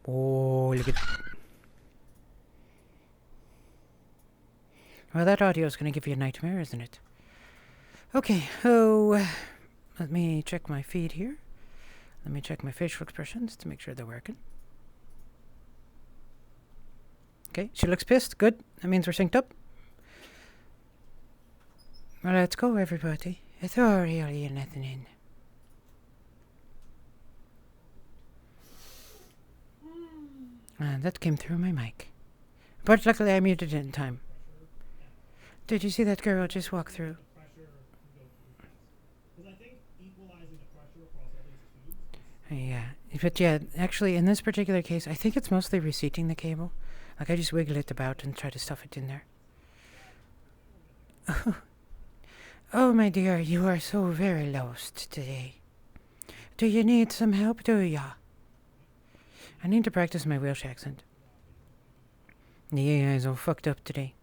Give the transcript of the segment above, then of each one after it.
Oh, look at... Well, that audio is going to give you a nightmare, isn't it? Okay, so... let me check my feed here. Let me check my facial expressions to make sure they're working. Okay, she looks pissed. Good. That means we're synced up. Well, let's go, everybody. It's already nothing in. And that came through my mic. But luckily I muted it in time. Did you see that girl just walk through? Yeah, but yeah, actually in this particular case, I think it's mostly reseating the cable. Like I just wiggle it about and try to stuff it in there. Oh, my dear, you are so very lost today. Do you need some help, do ya? I need to practice my Welsh accent. The AI is all fucked up today.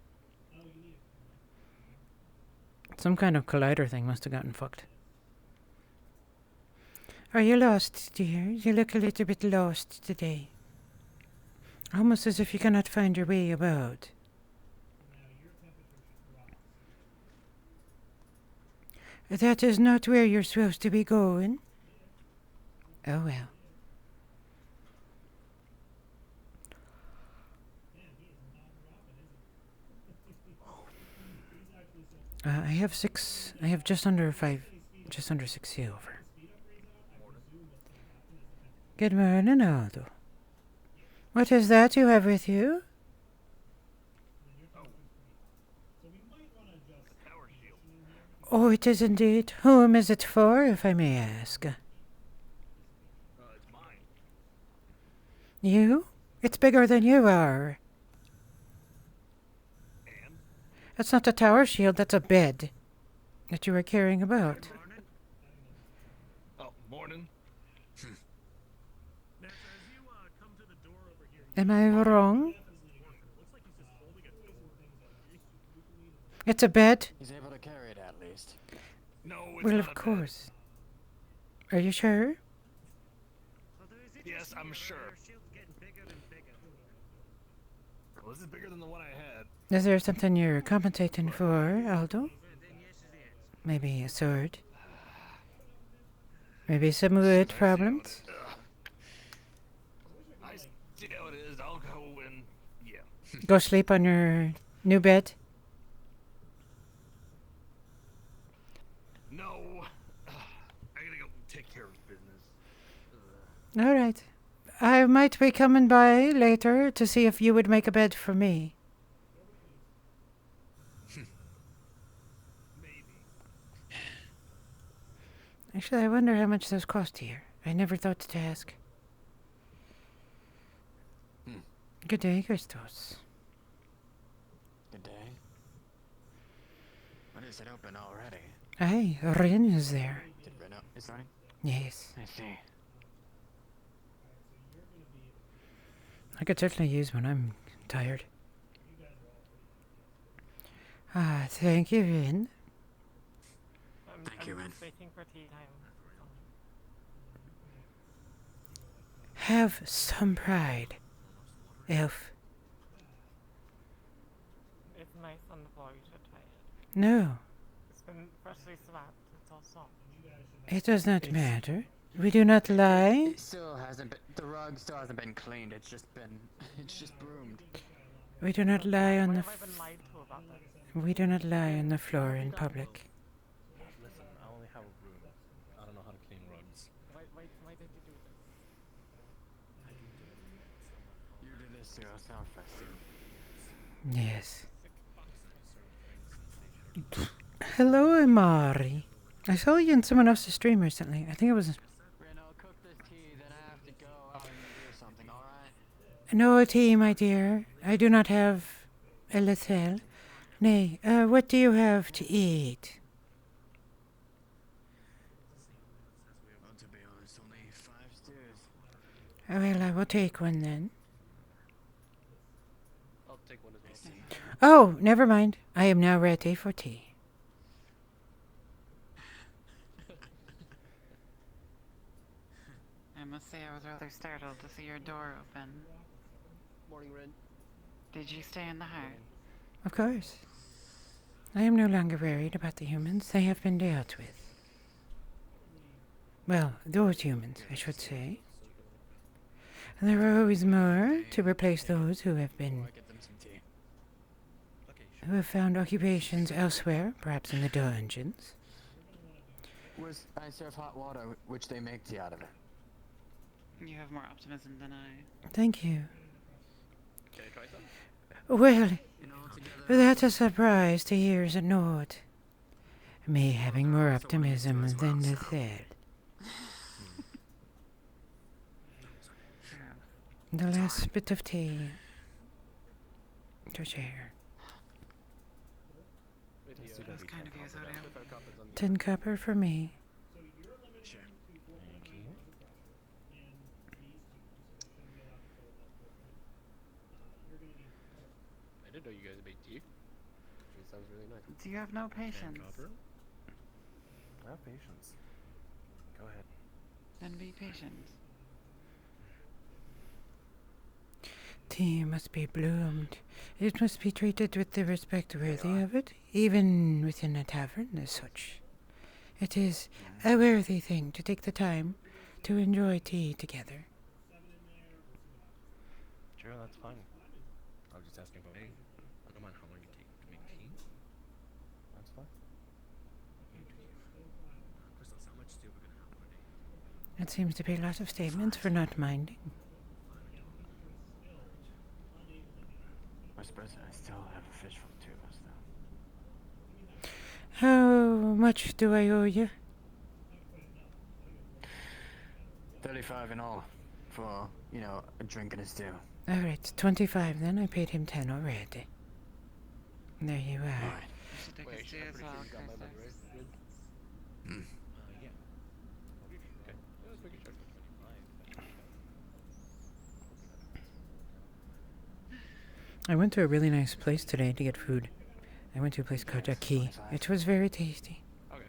Some kind of collider thing must have gotten fucked. Are you lost, dear? You look a little bit lost today. Almost as if you cannot find your way about. That is not where you're supposed to be going. Oh well. I have just under 6 silver. Good morning, Aldo. What is that you have with you? Oh, it is indeed. Whom is it for, if I may ask? It's mine. You? It's bigger than you are. And? That's not a tower shield, that's a bed that you were carrying about. Oh, morning. Am I wrong? It's a bed? He's able to carry it at least. No, it's Well, not of a course. Are you sure? bed. Yes, I'm sure. Well, this is bigger than the one I had. Is there something you're compensating for, Aldo? Maybe a sword? Maybe some wood problems? I see how it is. I'll go and yeah. Go sleep on your new bed? No. I gotta go take care of business. Alright. I might be coming by later to see if you would make a bed for me. Maybe. Actually, I wonder how much those cost here. I never thought to ask. Good day, Christos. Good day. When is it open already? Aye, Rin is there. Did Ren up? Is running? Yes. I see. I could certainly use one. I'm tired. Ah, thank you, Rin. Thank you, Ren. Waiting for tea time. Have some pride, elf. It's nice on the floor, you should try it. No, It's been freshly slapped, it's all soft. it does not matter. We do not lie. It still hasn't been. The rug still hasn't been cleaned. It's just broomed. We do not lie on What the. have I been lied to about this? We do not lie on the floor in public. Listen, I only have a room. I don't know how to clean rugs. Why did you do this? You did this to our sound festival. Yes. Hello, Amari. I saw you in someone else's stream recently. I think it was. Ren, I'll cook this tea, then I have to go out and do something, alright? No tea, my dear. I do not have a little. Nay, what do you have to eat? Well, to be honest, only 5 stews. Well, I will take one then. I'll take one as well. Oh, never mind. I am now ready for tea. I must say I was rather startled to see your door open. Morning, Ren. Did you stay in the house? Of course. I am no longer worried about the humans. They have been dealt with. Well, those humans, I should say. And there are always more to replace those who have been, Before I get them some tea. who have found occupations elsewhere, perhaps in the dungeons. I serve hot water, which they make tea out of it. You have more optimism than I. Thank you. Can I try some? Well, You know, together. that's a surprise to hear, is it not? Me having more optimism than the said. The last bit of tea to share. Wait here. That's kind of you, Zodio. If our cup is on the- 10 copper for me. Sure. Thank you. I didn't know you guys made tea. Actually, sounds really nice. Do you have no patience? Copper. I have patience. Go ahead. Then be patient. Tea must be bloomed. It must be treated with the respect worthy of it, even within a tavern as such. It is a worthy thing to take the time to enjoy tea together. Sure, that's fine. I was just asking about tea. I don't mind how long you take to make tea. That's fine. Crystal, how much tea we're gonna have for a day? It seems to be a lot of statements for not minding. I suppose I still have a fish for the two of us, though. How much do I owe you? 35 in all. For, you know, a drink and a stew. All right, 25 then. I paid him 10 already. There you are. Alright. You should take Wait, a tea I'm as pretty well, sure you got my money, Chris. right? Hmm. Yeah. Okay. Yeah, let's make it sure for 25. I went to a really nice place today to get food. I went to a place called Aki. It was very tasty. Okay.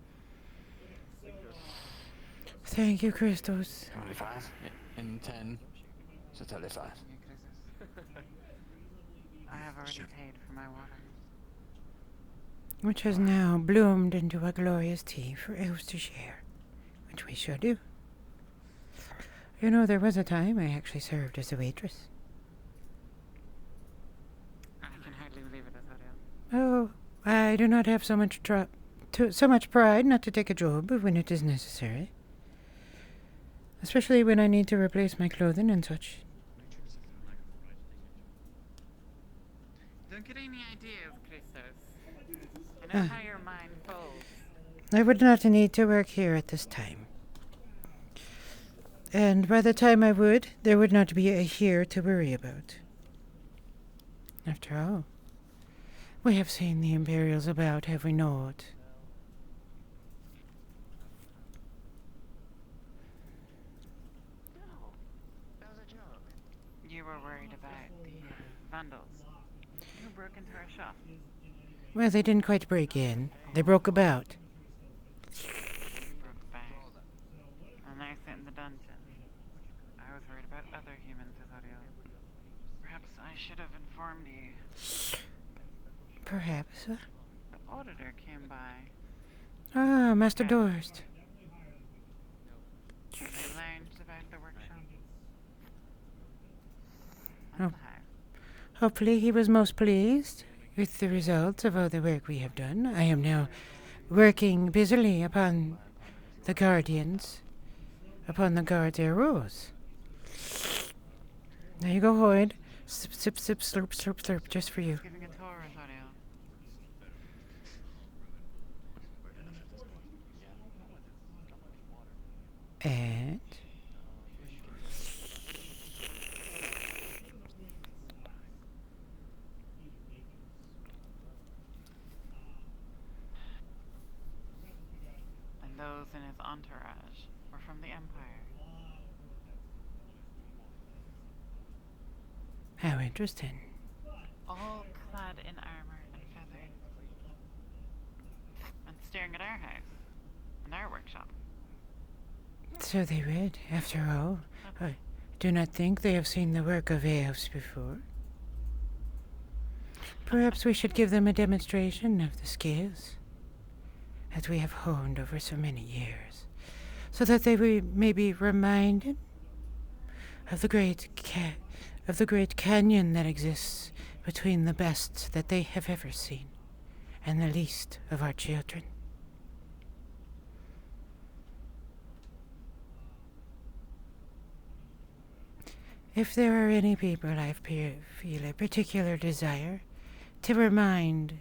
Thank you, Christos. 25? And 10. So 35. Yeah, Chris. I have already paid for my water. Which has now bloomed into a glorious tea for elves to share, which we shall do. You know, there was a time I actually served as a waitress. I can hardly believe it, Zodio. Oh, I do not have so much so much pride not to take a job when it is necessary. Especially when I need to replace my clothing and such. Don't get any ideas, Christos. I know how your mind folds. I would not need to work here at this time. And by the time I would, there would not be a here to worry about. After all, we have seen the Imperials about, have we not? No. That was a joke. You were worried about the vandals who broke into our shop. Well, they didn't quite break in. They broke about. Broke back. And I sit in the dungeon. I was worried about other humans, Zodio. Perhaps I should have informed you. Perhaps. The auditor came by. Ah, Master Dorst. And they lounged about the workshop. Oh. And the house. Hopefully he was most pleased with the results of all the work we have done. I am now working busily upon the guardians, upon the guards' arrows. There you go, Hoyd. Sip, sip, sip, slurp, slurp, slurp, just for you. Giving a tour, Zodio. And And those in his entourage were from the Empire. how interesting. All clad in armor and feathers. And staring at our house and our workshop. So they would, after all. I do not think they have seen the work of elves before. Perhaps we should give them a demonstration of the skills that we have honed over so many years, so that they may be reminded of the great canyon that exists between the best that they have ever seen and the least of our children. If there are any people I feel a particular desire to remind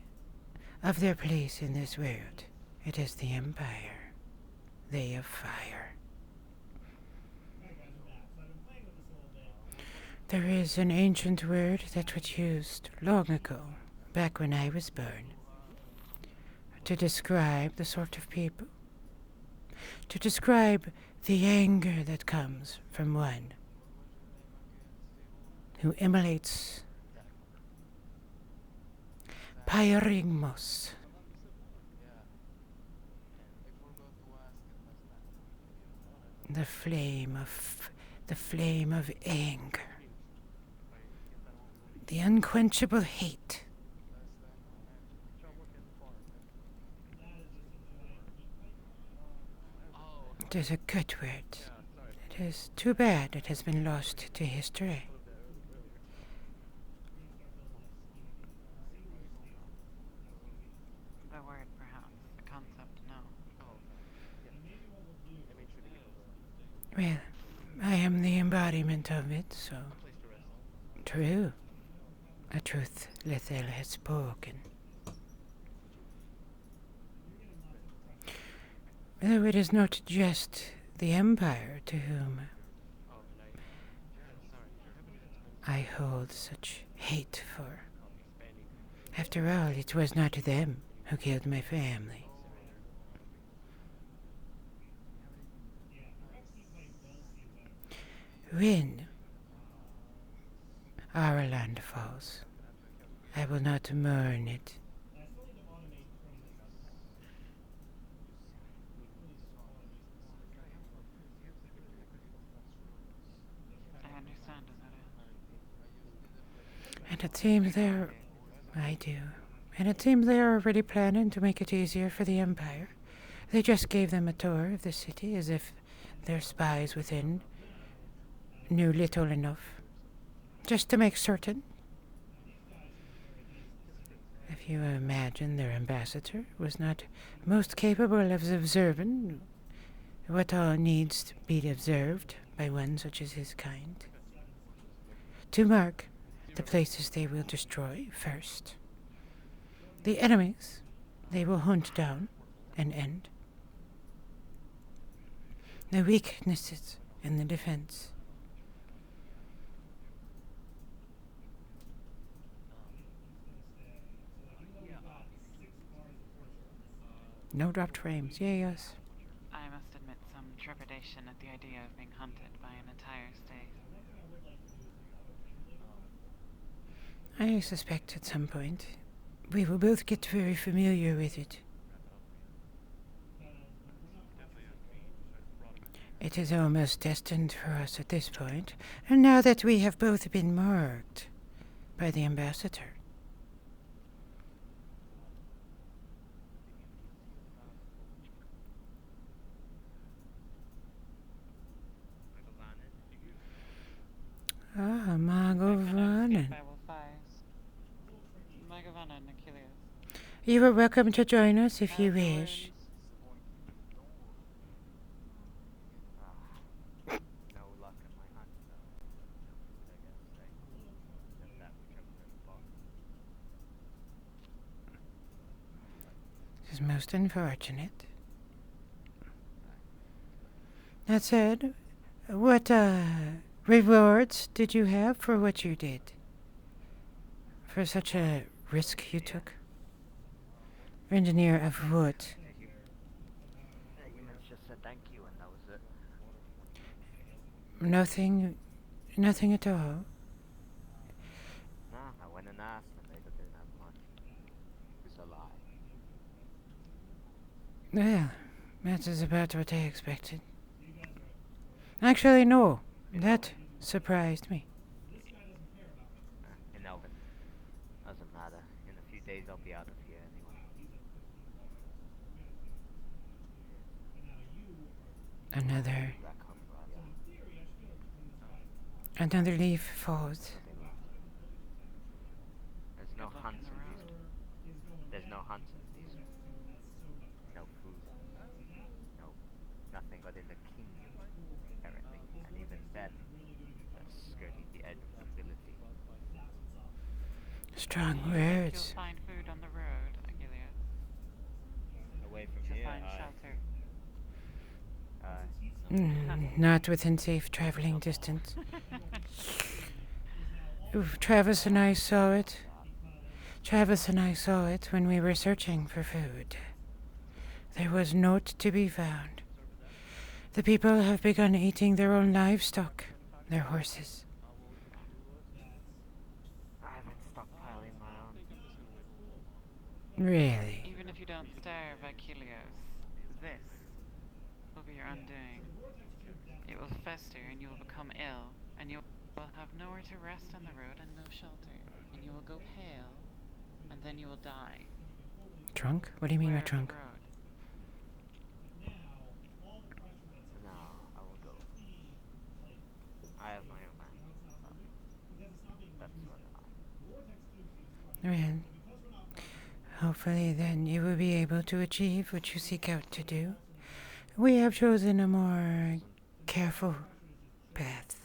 of their place in this world, it is the Empire. They have fire. There is an ancient word that was used long ago, back when I was born, to describe the sort of people, to describe the anger that comes from one who emulates Pyrigmos, the flame of anger, the unquenchable hate. It is a good word. It is too bad it has been lost to history. The word, perhaps. The concept, no. Well, I am the embodiment of it, so true. A truth Lethel has spoken. Though it is not just the Empire to whom I hold such hate for. After all, it was not them who killed my family. When our land falls, I will not mourn it. I understand, Azota. And it seems I do. And it seems they are already planning to make it easier for the Empire. They just gave them a tour of the city as if their spies within knew little enough. Just to make certain. If you imagine their ambassador was not most capable of observing what all needs to be observed by one such as his kind. To mark the places they will destroy first. The enemies they will hunt down and end. The weaknesses in the defense. No dropped frames. Yes. I must admit some trepidation at the idea of being hunted by an entire state. I suspect at some point we will both get very familiar with it. It is almost destined for us at this point, and now that we have both been marked by the ambassador. Ah, Magovanen. Magavana and Achilles. You are welcome to join us if you wish. No luck in my hunt, though. Except that whichever This is most unfortunate. That said, what rewards did you have for what you did? For such a risk you took? Engineer of wood. The humans just said thank you and that was it. Nothing at all. No, I went and asked and they didn't have much. It was a lie. Well, that is about what I expected. Actually, no. That surprised me. In Elvin. Doesn't matter. In a few days I'll be out of here anyway. Another Back home, brother. another leaf falls. So they will. There's no Good luck hunts in the in these. road. There's no hunts in these. No food. No. Nothing but in the kingdom, apparently. And even then, that's skirting the edge of nobility. Strong You'll words. find food on the road, Achilles. Away from You'll here, find shelter. Not within safe traveling distance. Oof, Travis and I saw it. Travis and I saw it when we were searching for food. There was naught to be found. The people have begun eating their own livestock, their horses. I've been stockpiling my own. Really? Even if you don't starve, Achilles, this will be your undoing. It will fester and you will become ill, and you will have nowhere to rest on the road and no shelter, and you will go pale, and then you will die. Drunk? What do you mean Beware by of the drunk? road. No, I will go. I have my own land. That's what I. Well, hopefully then you will be able to achieve what you seek out to do. We have chosen a more careful path.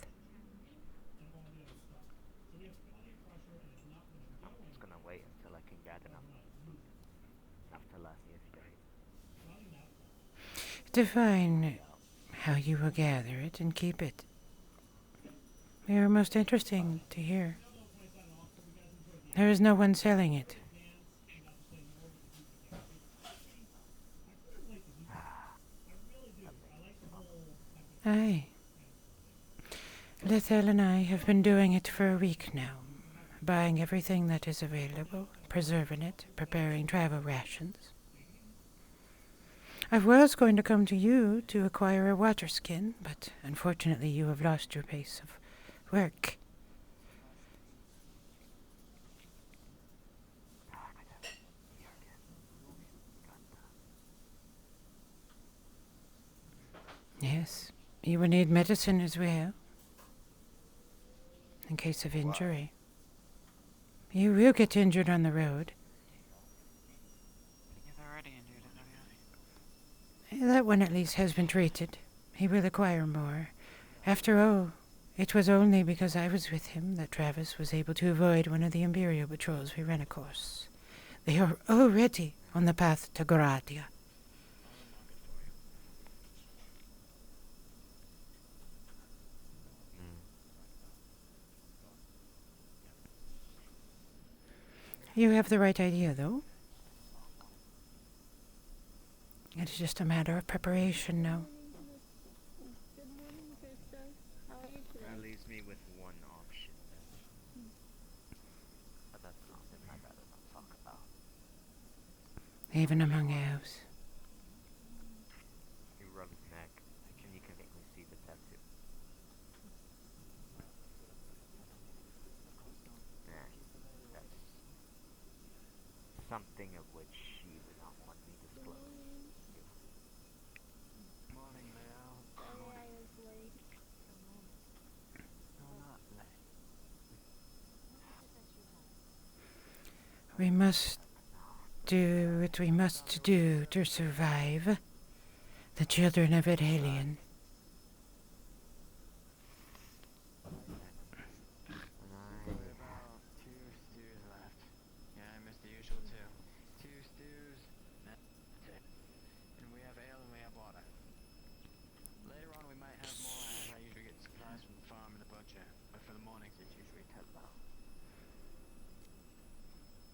I'm just gonna wait until I can get enough to last me a few days. Define how you will gather it and keep it. They are most interesting to hear. There is no one selling it. Aye. Lethel and I have been doing it for a week now, buying everything that is available, preserving it, preparing travel rations. I was going to come to you to acquire a water skin, but unfortunately you have lost your pace of work. Yes, you will need medicine as well, in case of injury. You will get injured on the road. He's already injured, isn't he? That one at least has been treated. He will acquire more. After all, it was only because I was with him that Travis was able to avoid one of the Imperial patrols we ran across. They are already on the path to Gradia. You have the right idea, though. It's just a matter of preparation now. That leaves me with one option then. But that's something I'd rather not talk about. Even among elves. You rub his neck, and you can make me see the tattoo. That's something of which she would not want me disclosed. Morning, Leo. Sorry I was late. No, not late. We must do what we must do to survive. The children of Adhelion. Probably about 2 stews left. Yeah, I missed the usual 2. 2 stews, that's it. And we have ale and we have water. Later on we might have more, as I usually get supplies from the farm and the butcher. But for the mornings it's usually 10 now.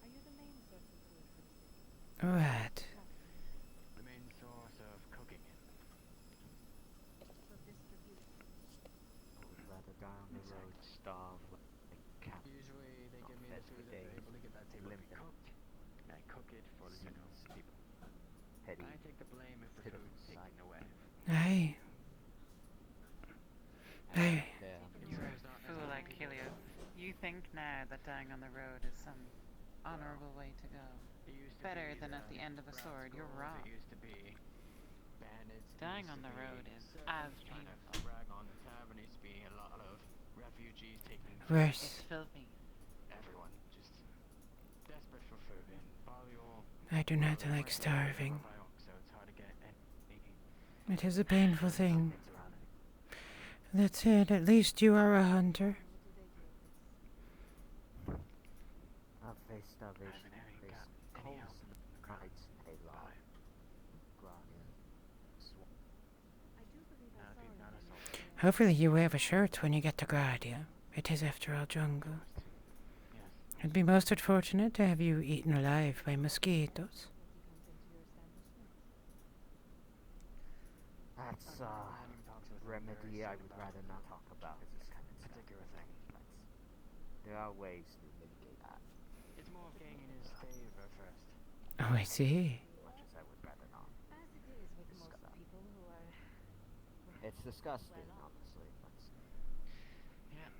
Are you the main source of food for the city? What? The main source of cooking it. For distribution? I would rather die on the road, starve like cat. Usually they Not give me the fed for food that they're days. able to get that table Limping. cooked. And I cook it for the people. Heady. I take the blame if the Pitiful food's sight. taken away. Aye. think now that dying on the road is some honorable way to go? It used to Better be than at the end of a grad sword, you're schools, wrong. It used to be bandits. It Dying used on to the be road is as servants trying to painful. brag on the tavern. It used to be a lot of refugees taking Worse. It's filthy. everyone just desperate for food. And Balliol, I do not well, like it's right there starving. by Oak, so it's hard to get any It is a painful thing. It's around it. That said, at least you are a hunter. I've faced starvation, Haven't I've got faced any cold help in the nights in Hayloft, Bye. Grania, Swamp. I do believe I Now, if saw you've it not in assaulted, the Hopefully you have a shirt when you get to Gradia. It is, after all, jungle. yes. It'd be most unfortunate to have you eaten alive by mosquitoes. That's I haven't talked to them very remedy I soon would about rather not talk about this this kind of stuff. particular thing. There are ways to mitigate that, It's more of getting in his favor first. Oh, I see. much as I would rather not. As it is with most people who are. It's disgusting, Well, honestly, but Yeah.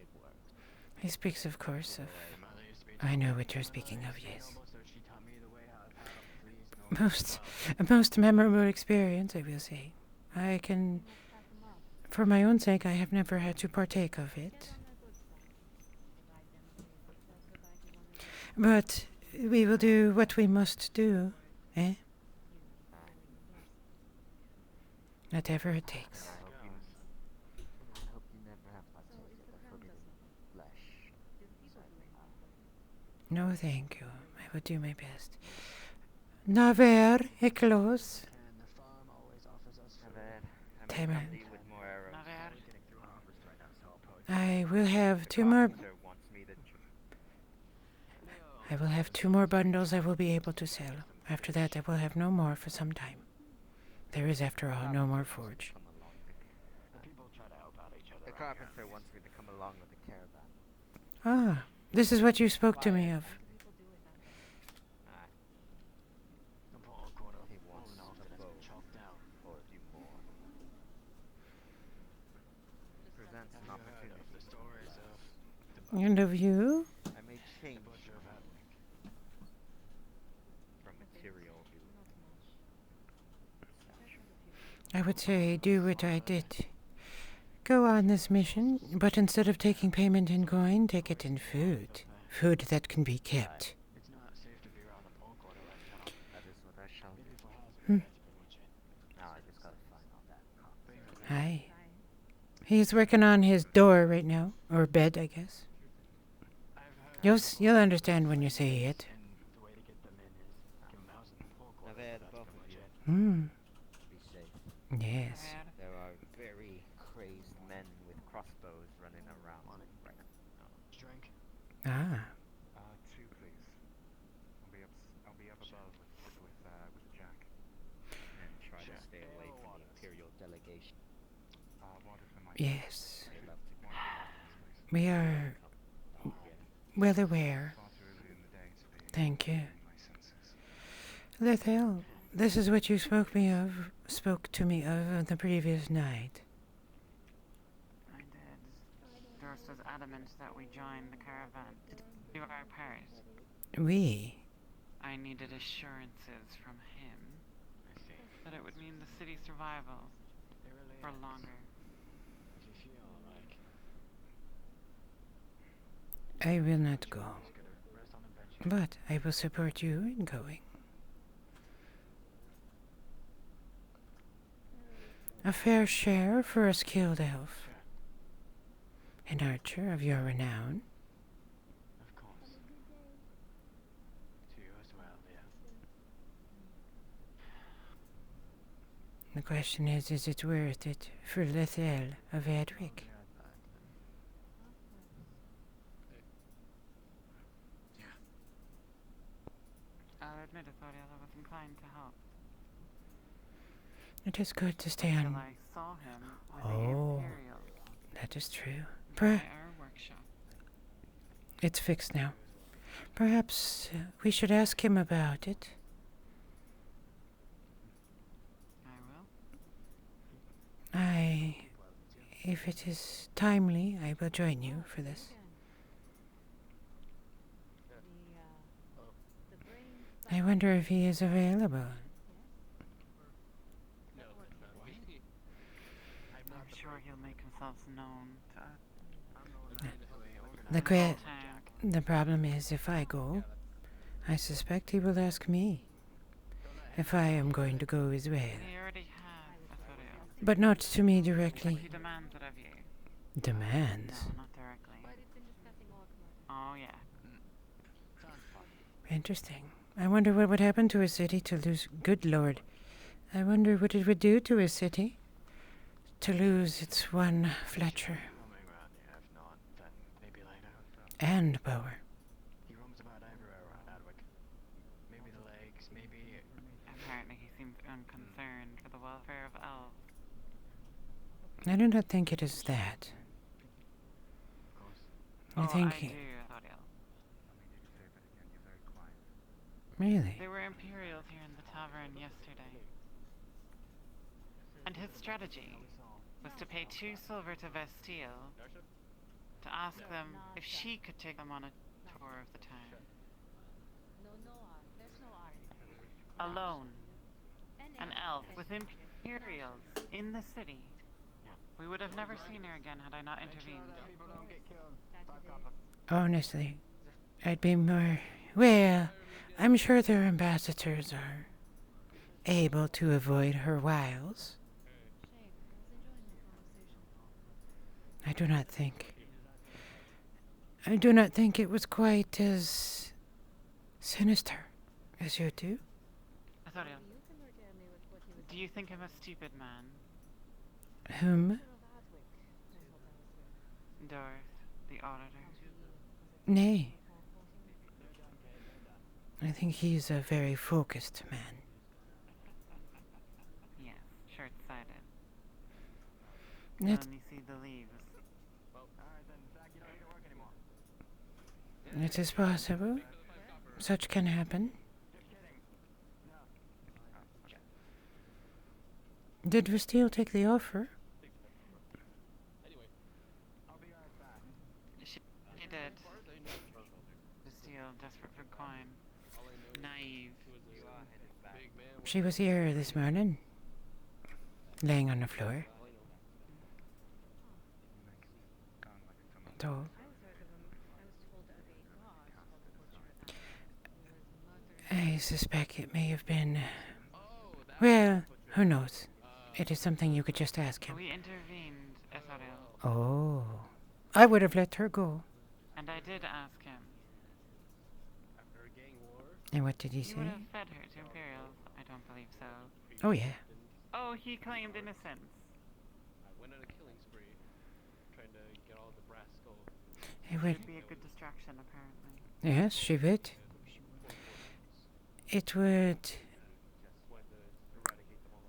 it works. He speaks, of course, of... My mother used to be I know noble. what you're My speaking mother of, used to be yes. noble, so she taught me the way how to paddle. Please, no. Most, a most memorable experience, I will say. I can... pack 'em up. For my own sake, I have never had to partake of Get it. on the good side. Provide them with. They'll provide you one of those. But we will do what we must do, eh? Whatever it takes. I hope you never have partaken of the forbidden flesh. No, thank you. I will do my best. Naver, close. And the farm always offers us food. Timer. With more arrows. Naver, Getting through harvest right now, so I'll probably I will have two more... Carpenter wants me to I will have 2 more bundles I will be able to sell. After that, I will have no more for some time. There is, after all, no more forge. come along. The people try to help out each other. The around here. carpenter wants me to come along with the caravan. Ah, this is what you spoke to me of. Ah, The poor quarter he wants holding off the and it's bow been chopped down. or a few more. Presents Have an you heard opportunity. of the stories of the And of you? I may change butcher of Adwick? from material to stature. I would say do what I did. Go on this mission, but instead of taking payment in coin, take it in food. Food that can be kept. It's not safe to be around the poor quarter right now. That is what I shall do. Maybe for house Hmm. that's pretty much it. Now I just gotta find all that But even then, Aye. He's working on his door right now. Or bed, I guess. I've heard You'll understand when you say it. and the way to get them in is give them house in the poor quarter. I've had That's both pretty of much you. it. Hmm. Be safe. Yes. Naver, There are very crazed men with crossbows running around right now. Drink. Ah. 2, please. I'll be up above with Jack. And try to Sure. stay away Ale or from the waters? Imperial delegation. Water for my... Yes. They love to Water for my please. We are get well aware. Far too early in the day to be... Thank you. in my senses. Lethel, this is what you spoke to me of on the previous night. I did. Durst was adamant that we join the caravan to do our part. We. I needed assurances from him I see. that it would mean the city's survival It really for is. longer. If you feel like I will not go. just gonna rest on the bench. But I will support you in going. A fair share for a skilled elf. Sure. An archer of your renown. Of course. To you as well, dear. The question is it worth it for Lethel of Edric? I'll admit Authorial was inclined to help It is good to stay until on. I saw him with Oh. the Imperial That is true. by our workshop. It's fixed now. Perhaps we should ask him about it. I will. If it is timely, I will join you for this. I wonder if he is available. No, that's not me. I'm sure he'll make himself known to us. The Town. the problem is, if I go, I suspect he will ask me if I am going to go as well. He already has Asorio. But not to me He directly. demands it of you. Demands? No, not directly. Oh, yeah. Interesting. I wonder what would happen to a city to lose... Good Lord. I wonder what it would do to a city to lose its one Fletcher. Roaming around here, if not, then maybe later. And power. He roams about everywhere around Adwick. Maybe the lakes, maybe... Apparently he seems unconcerned for the welfare of elves. I do not think it is that. Of course. I think... I do, Asorio. Really? There were Imperials here in the tavern yesterday. And his strategy was to pay 2 silver to Vestille to ask them if she could take them on a tour of the town. Alone. An elf with Imperials in the city. We would have never seen her again had I not intervened. People don't get killed. 5 copper. Honestly, I'd be more... Well, I'm sure their ambassadors are able to avoid her wiles. I do not think it was quite as sinister as you do. Asorio, do you think I'm a stupid man? Whom? Dorth, the auditor. Nay. I think he's a very focused man. Yes, short-sighted. It, Only see the leaves. Alright then, Zach, you don't need to work anymore. it is possible. Such can happen. Just kidding. No. Did Vestille take the offer? I'll be right back. She did. Vestille, desperate for coin. Naive. She was here this morning, laying on the floor. So, I suspect it may have been... Well, who knows? It is something you could just ask him. We intervened, Asorio, Oh, I would have let her go. and I did ask him. After a gang war, And what did he You say? would have fed her to Imperials? I don't believe so. Oh, yeah. Oh, he claimed innocence. I went on a killing spree, trying to get all the brass skulls. It would... Would be a good distraction, apparently. Yes, she would. It would Just wanted to eradicate them all.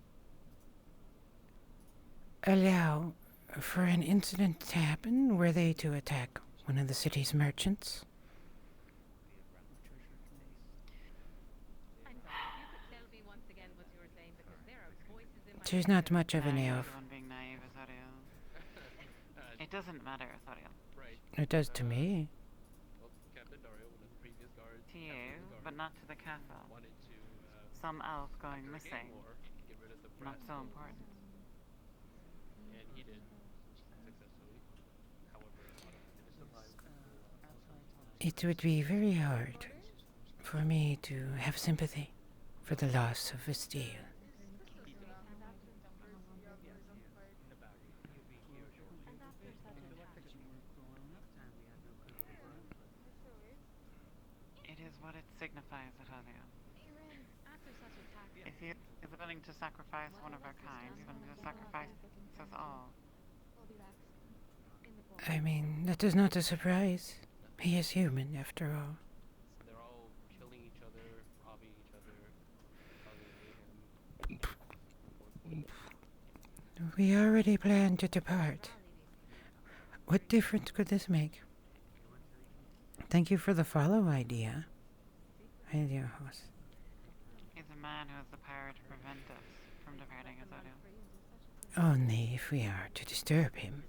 allow for an incident to happen were they to attack one of the city's merchants. She's not much of an You're elf. the one being naive, Asorio. It doesn't matter, Asorio. Right. It does to me. Well, Captain Dario, one of the previous guards, To you, but not to the castle. wanted to Some elf going after a gang missing. war, get rid of the Not brass so skulls, important. and he did successfully. However, a lot of innocent lives. It would be very hard for me to have sympathy for the loss of Vestille. It is what it signifies, Asorio. If he is willing to sacrifice one of our kind, he's willing to sacrifice us all. I mean, that is not a surprise. He is human, after all. They're all killing each other, robbing each other, causing mayhem. We already planned to depart. What difference could this make? Thank you for the follow idea. Idea host. He's a man who has the power to prevent us from departing, Asorio. Only if we are to disturb him.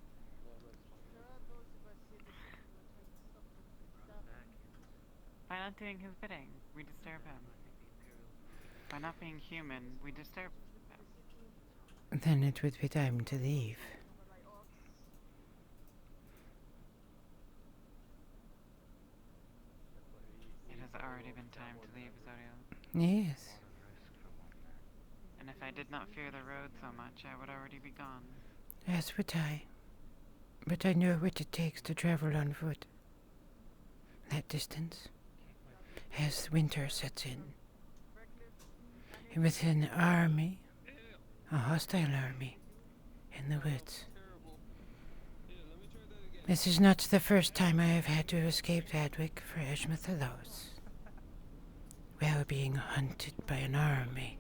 By not doing his bidding, we disturb him. By not being human, we disturb them. Then it would be time to leave. It has already been time to leave, Zodiel. Yes, And if I did not fear the road so much, I would already be gone. as would I. But I know what it takes to travel on foot. That distance, as winter sets in. With an army, a hostile army, in the woods. This is not the first time I have had to escape Adwick for Ashmethalos, while being hunted by an army.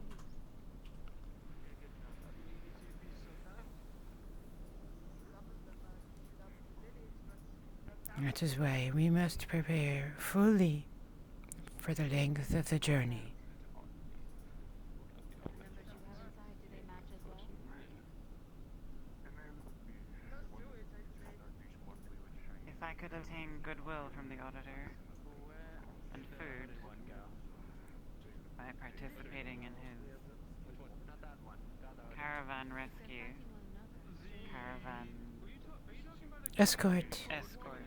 That is why we must prepare fully for the length of the journey. The numbers you have inside, do they match as well? If I could obtain goodwill from the auditor and food by participating in his caravan rescue, caravan Escort. escort,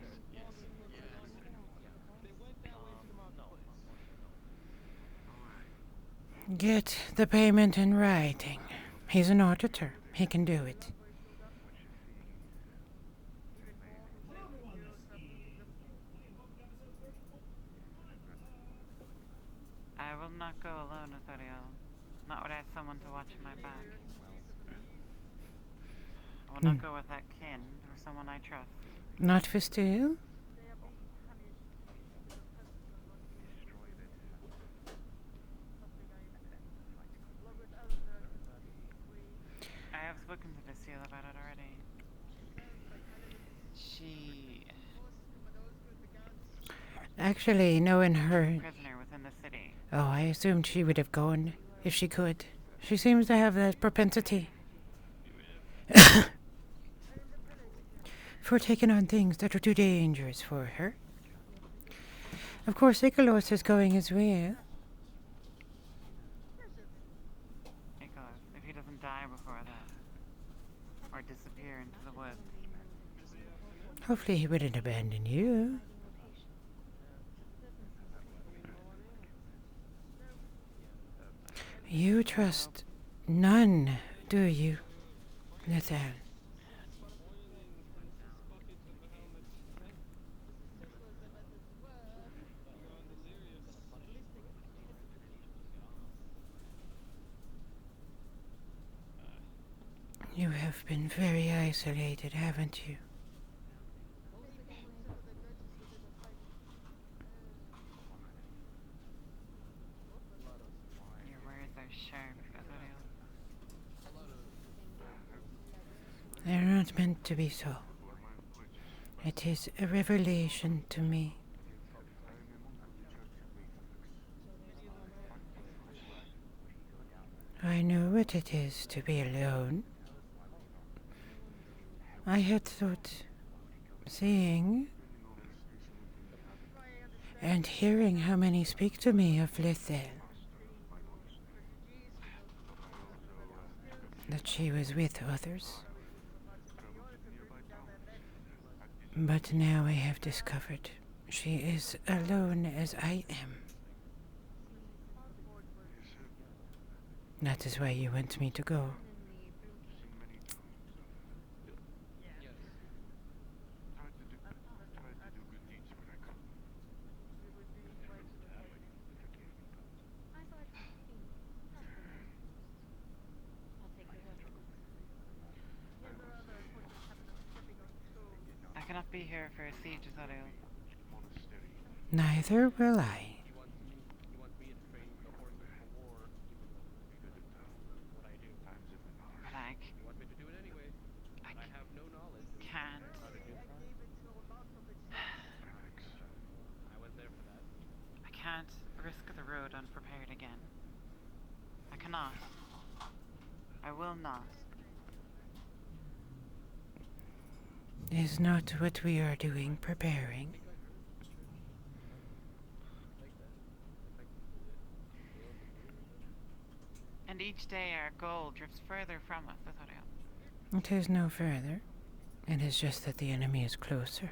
Get the payment in writing. He's an auditor. He can do it. I will not go alone, Azariel. Not without someone to watch my back. I will not go with that kin or someone I trust. Not for steel? I have spoken to the seal about it already. She Actually, knowing her... prisoner within the city. Oh, I assumed she would have gone if she could. She seems to have that propensity. For taking on things that are too dangerous for her. Of course, Icolos is going as well. Nicholas, if he doesn't die before that, or disappear into the woods. Hopefully he wouldn't abandon you. You trust none, do you, Nathal? You have been very isolated, haven't you? Your words are sharp, Azariel. They're not meant to be so. It is a revelation to me. I know what it is to be alone. I had thought seeing and hearing how many speak to me of Lithel, that she was with others. But now I have discovered she is alone as I am. That is why you want me to go. I cannot be here for a siege, Azariel. Neither will I. You want me to train the horses for war, even though what I do. But I You want me to do it anyway. I have no knowledge. can't. How did you try? I was there for that. I can't risk the road unprepared again. I cannot. I will not. Is not what we are doing preparing. each day our goal drifts further from us, Azoriel. It is no further. It is just that the enemy is closer.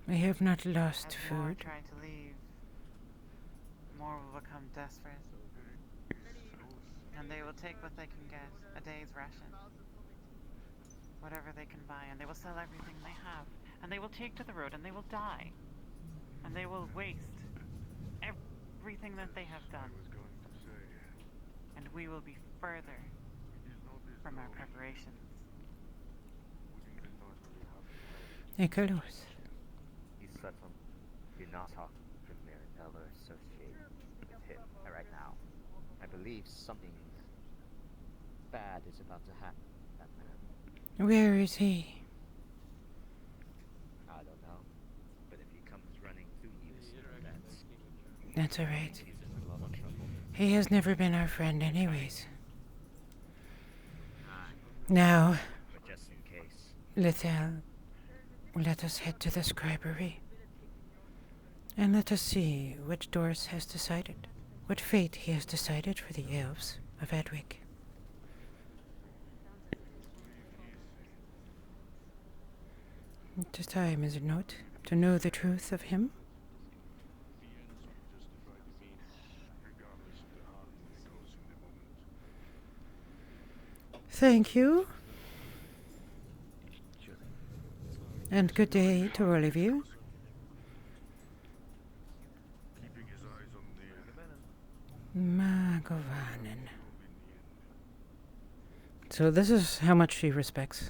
We have not lost As more food. try to leave, more will become desperate. And they will take what they can get, a day's ration. Whatever they can buy, and they will sell everything they have. And they will take to the road, and they will die. And they will waste everything that they have done. And we will be further from our preparations. Nicholas. You certainly do not talk to Mirabelle or associate with him right now. I believe something bad is about to happen to that man. Where is he? I don't know. But if he comes running to you, That's all right. he's in a lot of trouble. He has never been our friend anyways. Now, But just in case. Lethal, let us head to the scribery. And let us see which Doris has decided. What fate he has decided for the elves of Edwick. It is time, is it not, to know the truth of him? Thank you. And good day to all of you. Magovanen. So this is how much she respects.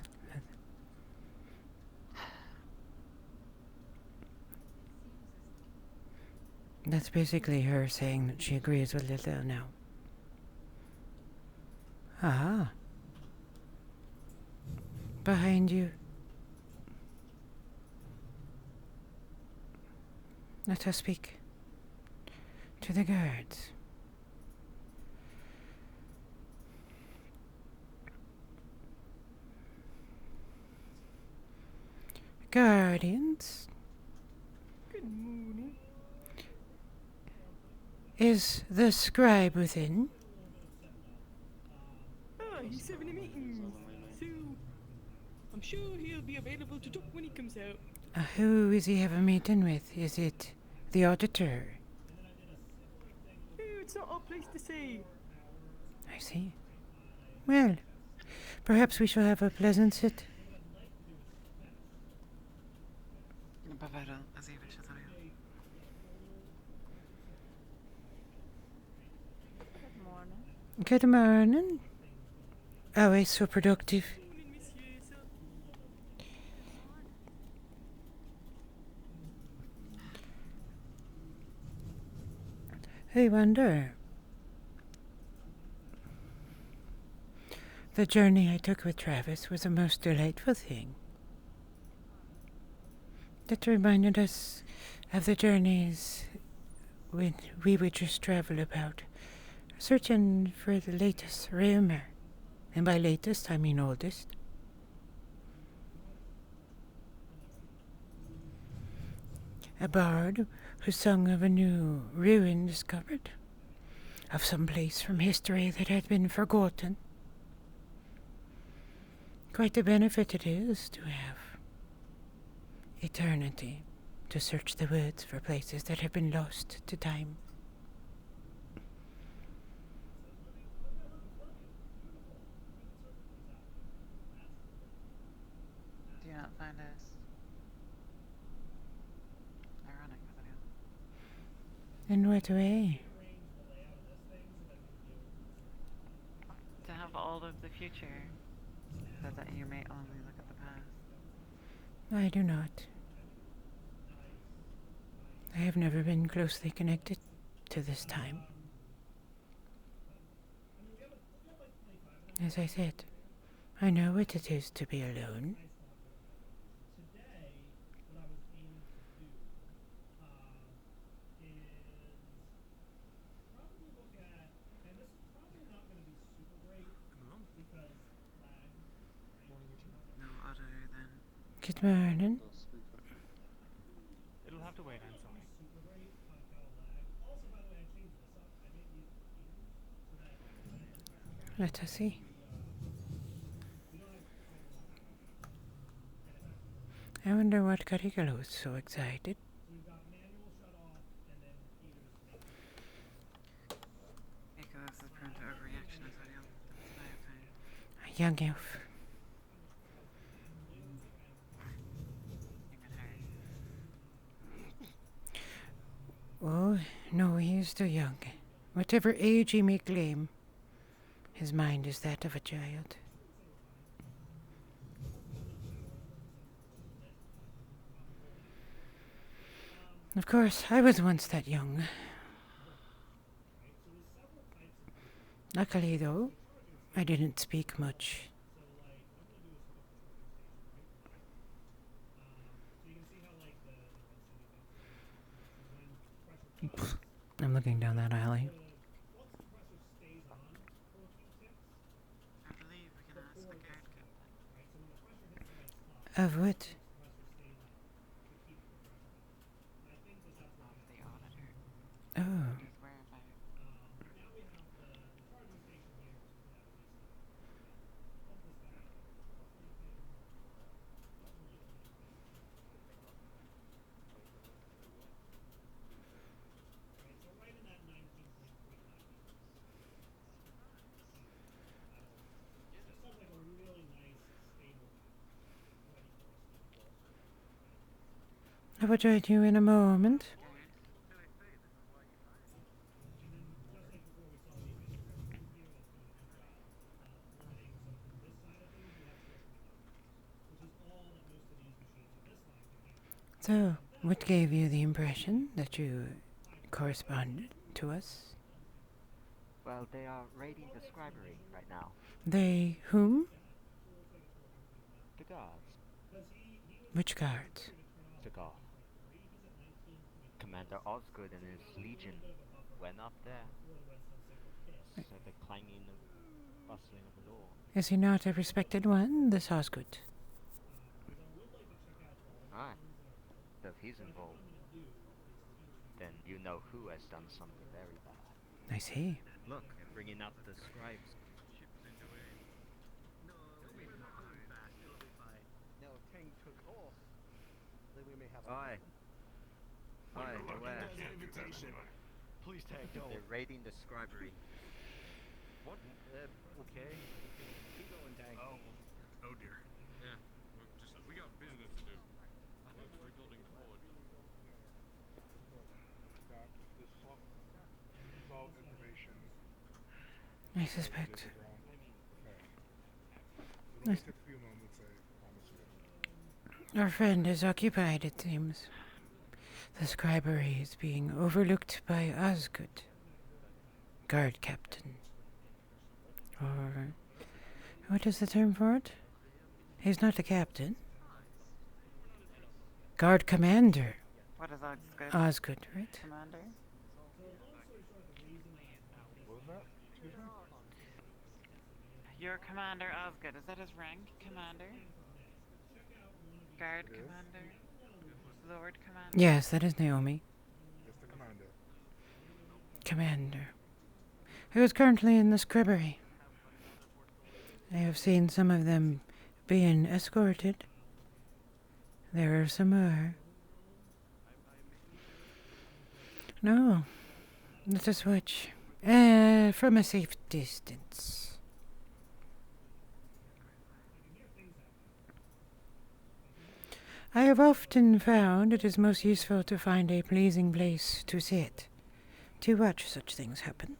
That's basically her saying that she agrees with Lithel now. Ah. Behind you. Let us speak to the guards. Guardians, Good morning. is the scribe within? He's having a meeting, so I'm sure he'll be available to talk when he comes out. Who is he have a meeting with? Is it the auditor? Oh, it's not our place to say. I see. Well, perhaps we shall have a pleasant sit. Good morning. Good morning. Always so productive. Morning, monsieur, sir. I wonder. The journey I took with Travis was a most delightful thing. It reminded us of the journeys when we would just travel about, searching for the latest rumor. And by latest, I mean oldest. A bard who sung of a new ruin discovered, of some place from history that had been forgotten. Quite a benefit it is to have eternity to search the woods for places that have been lost to time. Do you not find us ironic, Azoriel? In what way? To have all of the future, so that you may only look at the past. I do not. I have never been closely connected to this time. As I said, I know what it is to be alone. No other than Good morning. It'll have to wait, I'm sorry. Let us see. I wonder what Carigalo's so excited. Nicholas is prone to overreaction, is what I find. A young elf. Even her. Oh, no, he is too young. Whatever age he may claim, his mind is that of a child. Of course, I was once that young. Luckily, though, I didn't speak much. I'm looking down that alley. I believe we can ask the guard captain. Of what? Of the auditor. Oh, His whereabouts. I will join you in a moment. So, what gave you the impression that you corresponded to us? Well, they are raiding the scribery right now. They whom? The guards. Which guards? The guard. Commander Osgood and his legion went up there. So the clanging and bustling of the law. Is he not a respected one, this Osgood? Aye. So if he's involved, then you know who has done something very bad. I see. Look, they're bringing out the scribes. No, Ting took off. Then we may have Aye. Aye, aware. Please, Tag, don't. They're raiding the scribery. What? Okay. Keep going, Tag. Oh dear. Yeah, we got business to do. We're building a forge. Information. I suspect. It'll take a few moments, I promise you. Our friend is occupied, it seems. The scribery is being overlooked by Osgood, guard captain. Or what is the term for it? He's not the captain. Guard commander. What is Osgood? Osgood, right? Commander? What was that? Excuse me? Your commander Osgood, is that his rank? Commander? Guard It is. commander? Lord commander? Yes, that is Naomi. Yes, the commander. Commander. Who is currently in the scribery. I have seen some of them being escorted. There are some more. No. Let us watch. From a safe distance. I have often found it is most useful to find a pleasing place to sit, to watch such things happen.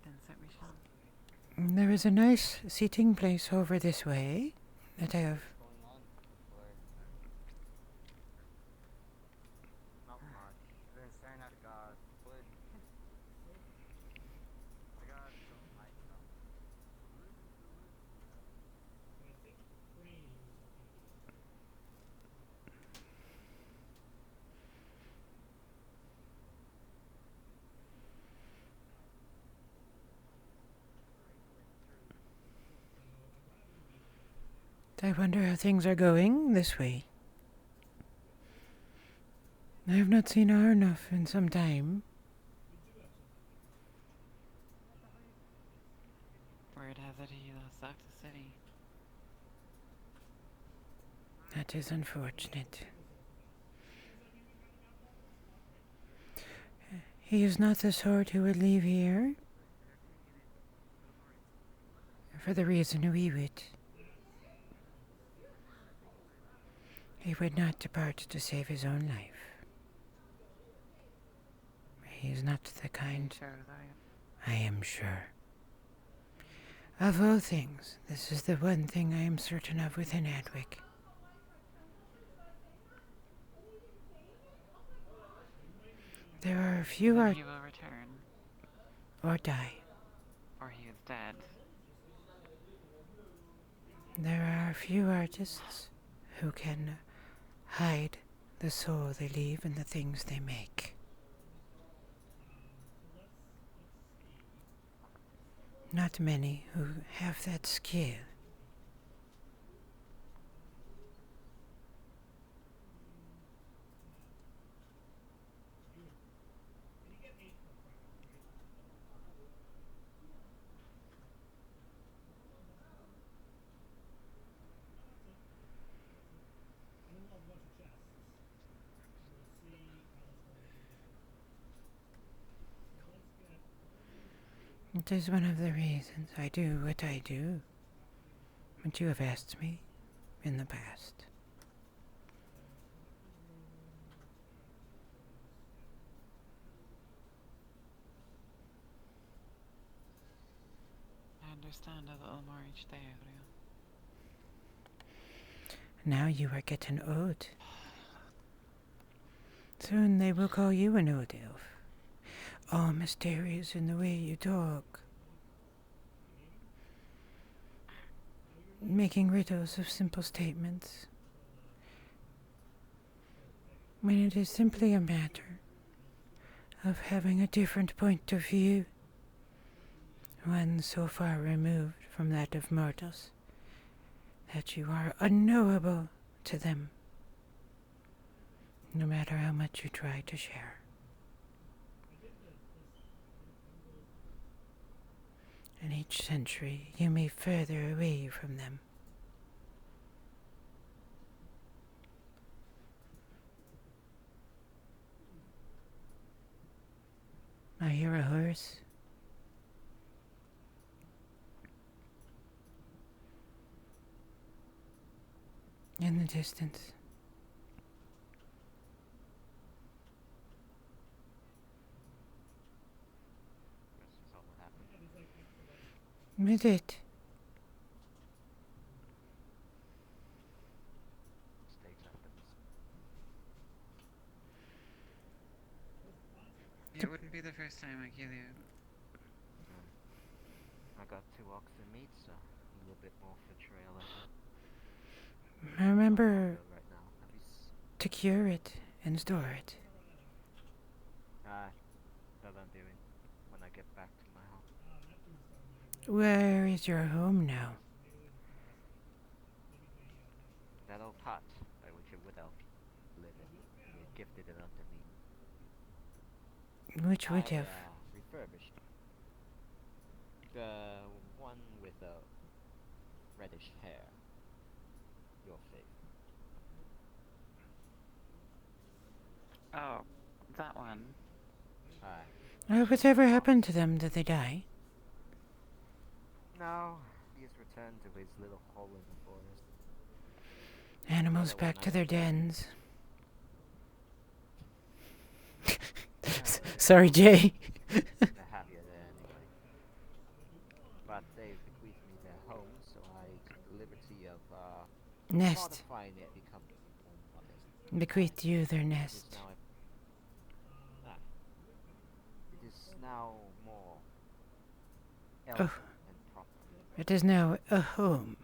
Then sit we shall. There is a nice seating place over this way that I have. Not much. They're staring at the guards. The guards don't like them. I wonder how things are going this way. I have not seen Arnoff in some time. that he left the city. That is unfortunate. He is not the sort who would leave here for the reason we would. He would not depart to save his own life. He is not the kind. Sure, though. I am sure. Of all things, this is the one thing I am certain of within Adwick. There are few Then he will return, or die. or he is dead. There are few artists who can hide the soul they leave in the things they make. Not many who have that skill. It is one of the reasons I do what I do, what you have asked me in the past. I understand a little more each day, Adriel. Now you are getting old. Soon they will call you an old elf. All mysterious in the way you talk. Making riddles of simple statements. When it is simply a matter of having a different point of view. One so far removed from that of mortals that you are unknowable to them, no matter how much you try to share. In each century, you move further away from them. I hear a horse. In the distance. This is all that happened. With it. Mistakes happens. It wouldn't be the first time I kill you. I got 2 oxen meat, so a little bit more for trail. Remember Right now. Have you to cure it and store it. that I'm doing when I get back to my home. Where is your home now? That old hut by which a wood elf lived in. He gifted it up to me. Which would have? Refurbished. The one with the reddish hair. Your favorite. Oh, that one. Whatever happened to them? Did they die? No, he has returned to his little hole in the forest. Animals Another back one to I their found. dens. Sorry, Jay. They're happier there anyway. But they've bequeathed me their home, so I took the liberty of Nest. modifying it to become more modest. Bequeathed you their It is nest. now it is now more elegant and proper. It is now a home.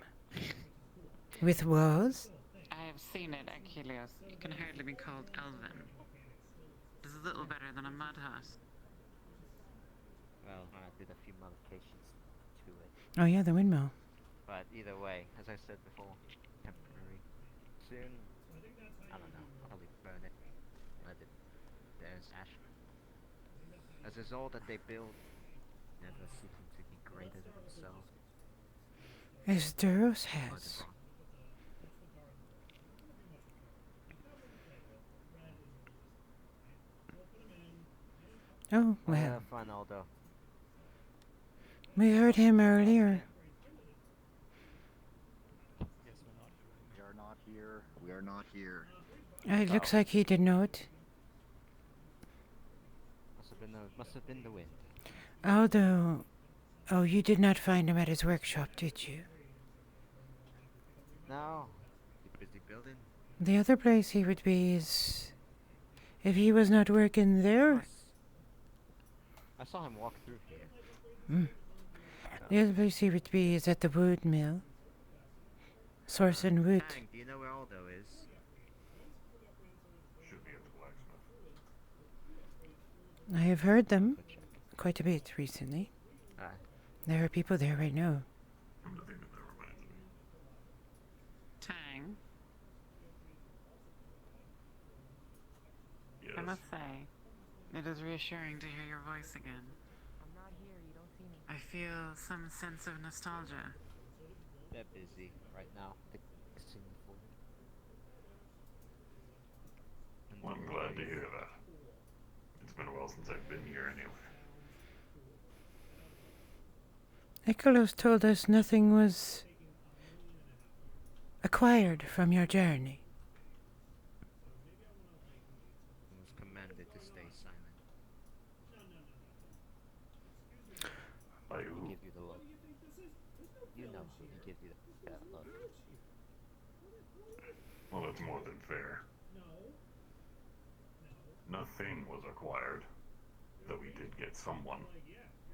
With walls? I have seen it, Achilles. It can hardly be called elven. It's a little better than a mud hut. Well, I did a few modifications to it. Oh yeah, the windmill. But either way, as I said before, temporary. Soon, I don't know, I'll probably burn it. Let it there's ash. As is all that they build, never seeking to be greater than themselves. As Duros Got it has. wrong. Oh, Oh, yeah, well. fine, Aldo. We heard him earlier. Yes, we're not. We are not here. We are not here. It looks like he did not. Must have been the wind. Although, oh, you did not find him at his workshop, did you? No. You busy building? The other place he would be is... If he was not working there... I saw him walk through here. Mm. The other place he would be is at the wood mill. Sourcing wood. Dang, do you know where Aldo is? Should be at the blacksmith. I have heard them Go check. quite a bit recently. Ah, There are people there right now. Come to think of it, that reminds me. Tang, Yes. I must say, it is reassuring to hear your voice again. I'm not here, you don't see me. I feel some sense of nostalgia. they're busy right now. Fixing for it. And Well, I'm the glad to way- hear that. It's been a while since I've been here anyway. Nicholas told us nothing was acquired from your journey. He was commanded to stay silent. By He who? give you the look. You know he gives you that look. Well, that's more than fair. Nothing was acquired. Though we did get someone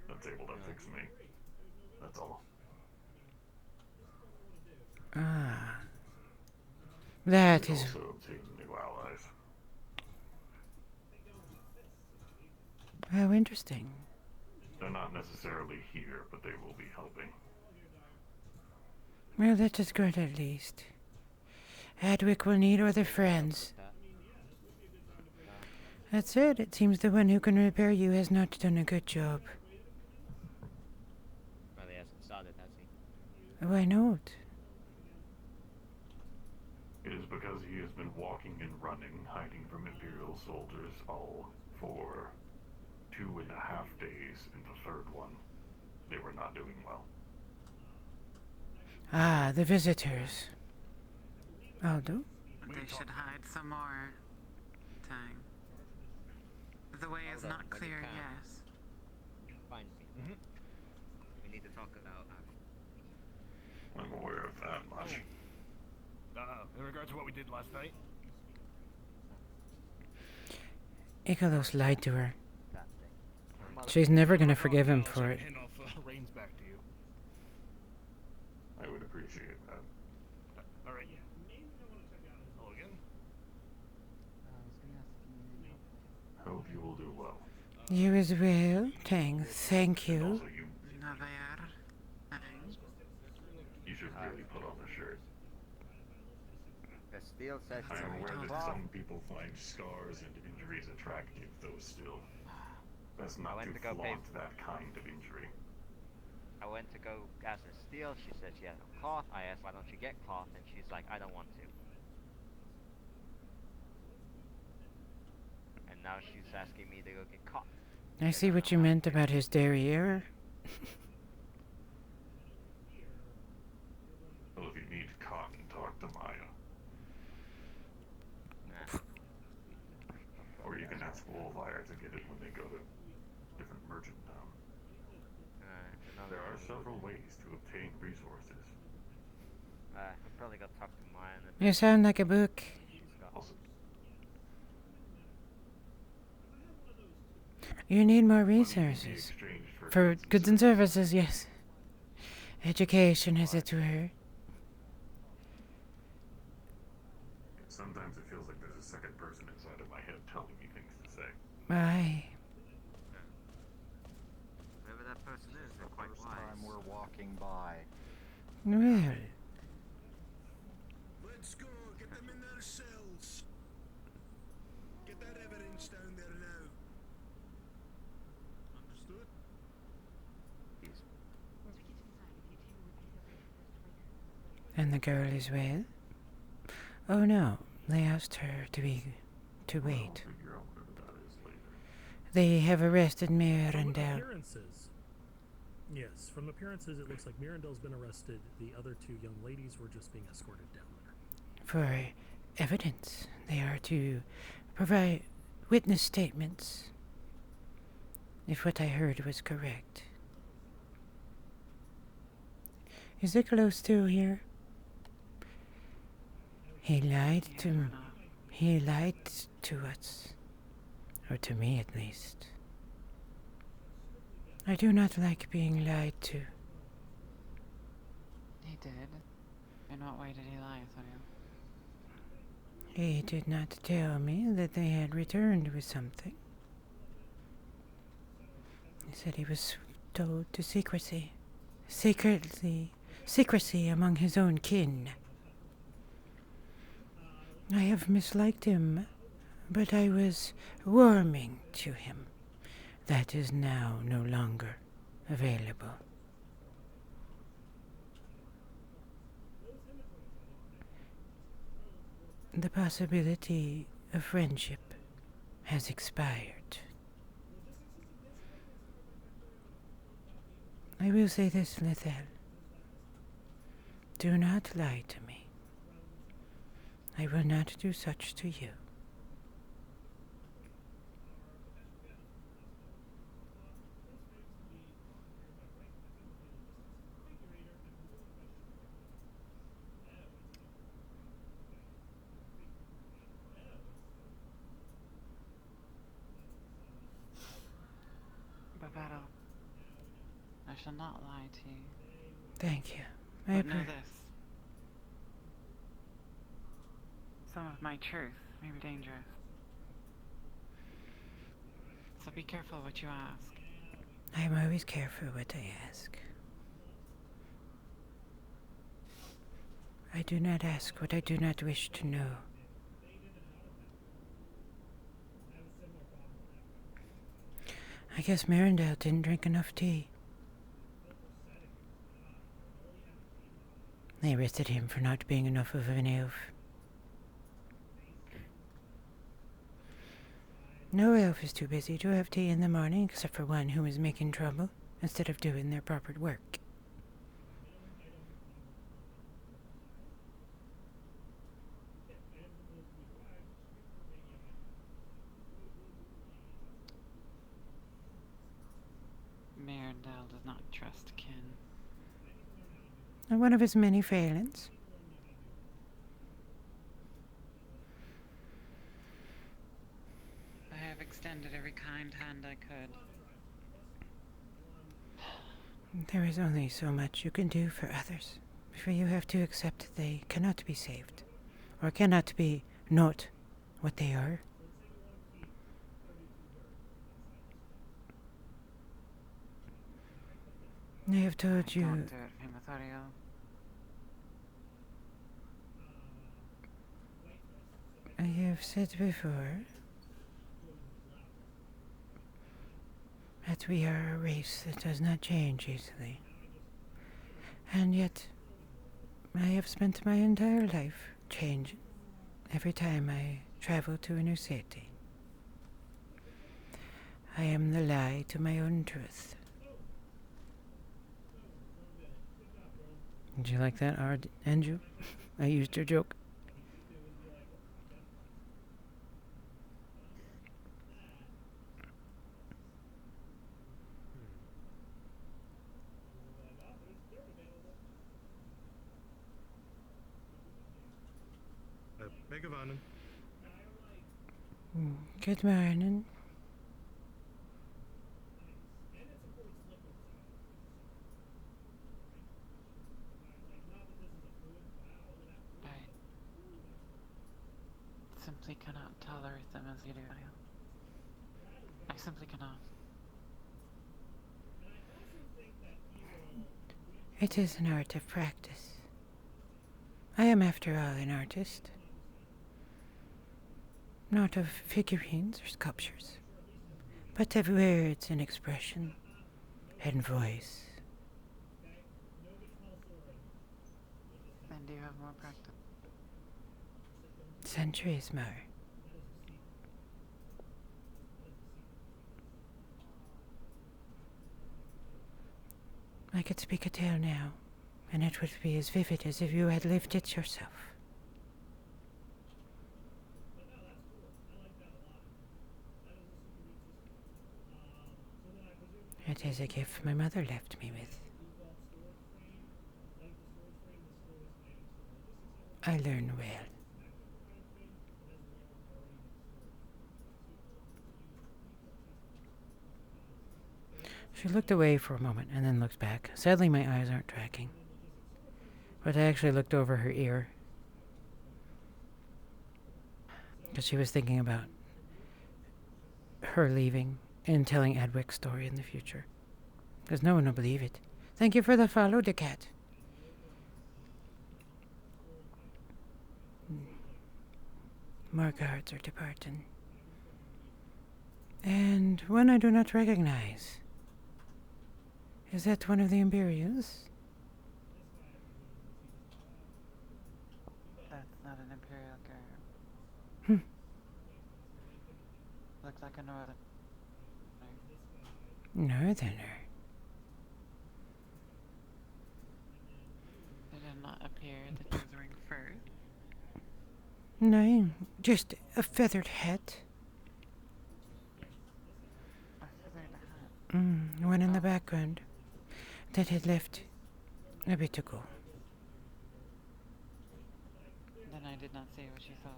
that's able to fix me. That's all. Ah. That We is... also obtained new allies. How interesting. They're not necessarily here, but they will be helping. Well, that is good at least. Adwick will need other friends. That. That's it. It seems the one who can repair you has not done a good job. Well, he hasn't started, has he? Why not? It is because he has been walking and running, hiding from Imperial soldiers all for 2.5 days, and the third one, they were not doing well. Ah, the visitors. Aldo? They should hide some more. Tang. The way is Hold up, not when you clear can. yet. Find me. We need to talk about I'm aware of that much. In regards to what we did last night, Ikalos lied to her. that thing. Her mother- She's never gonna forgive him for it. hand off reins back to you. I would appreciate that. All right. Hello again. Hope you will do well. You as well, Tang. Thank And you. also, Navar. Tang. you should really put on the shirt. The steel says I am aware that cloth. some people find scars and injuries attractive, though still. Best not went to to go pay- flaunt that kind of injury. I went to go ask her steel. She said she had no cloth. I asked, why don't you get cloth? And she's like, I don't want to. And now she's asking me to go get cotton. I see what you meant about his derriere. Well, if you need cotton, talk to Maya. Nah. Or you can ask Wolfire to get it when they go to different merchant town. There are several ways to obtain resources. I probably got to talk to Maya and You sound like a book. she's got. Also, You need more money can be resources. exchanged For goods and services, yes. Education, as it were. Sometimes it feels like there's a second person inside of my head telling me things to say. Aye. Whoever that person is, they're quite First wise. time we're walking by. Well, Let's go, get them in their cells. Get that evidence down there now. Understood? He's Once we get inside, if you two repeat the And the girl is well? Oh no, they asked her to wait. Figure out whatever that is later. They have arrested From Mirandel appearances. Yes, from appearances, it looks like Mirandel's been arrested. The other two young ladies were just being escorted down there. for evidence. They are to provide witness statements if what I heard was correct. Is Niccolo still here? He lied You to never me. know. He lied to us. Or to me, at least. I do not like being lied to. He did. In what way did he lie, Antonio? He did not tell me that they had returned with something. He said he was told to secrecy. Secrecy among his own kin. I have misliked him, but I was warming to him. That is now no longer available. The possibility of friendship has expired. I will say this, Lethel. Do not lie to me. I will not do such to you. Babetto, I shall not lie to you. Thank you. But know this. Some of my truth may be dangerous. So be careful what you ask. I am always careful what I ask. I do not ask what I do not wish to know. I guess Mirandel didn't drink enough tea. They arrested him for not being enough of an elf. No elf is too busy to have tea in the morning except for one who is making trouble instead of doing their proper work. Mirandel does not trust kin. And one of his many failings. I have extended every kind hand I could. There is only so much you can do for others before you have to accept that they cannot be saved, or cannot be not what they are. I have told you. Don't do it, Hematorio. I have said before that we are a race that does not change easily. And yet, I have spent my entire life changing every time I travel to a new city. I am the lie to my own truth. Did you like that, Andrew? I used your joke. Beg of Annen. Good morning. I simply cannot tolerate them as you do. I simply cannot. It is an art of practice. I am, after all, an artist. Not of figurines or sculptures, but of words and expression and voice. Then do you have more practice? Centuries more. I could speak a tale now, and it would be as vivid as if you had lived it yourself. It is a gift my mother left me with. I learn well. She looked away for a moment and then looked back. Sadly, my eyes aren't tracking. But I actually looked over her ear. Because she was thinking about her leaving and telling Edwig's story in the future. Because no one will believe it. Thank you for the follow, the cat. More guards are departing. And one I do not recognize. Is that one of the Imperials? That's not an Imperial garb. Hmm. Looks like a northern. Northerner. It did not appear that he was wearing fur. No, just a feathered hat. A feathered hat. One in the background that had left a bit ago. Then I did not see what she saw.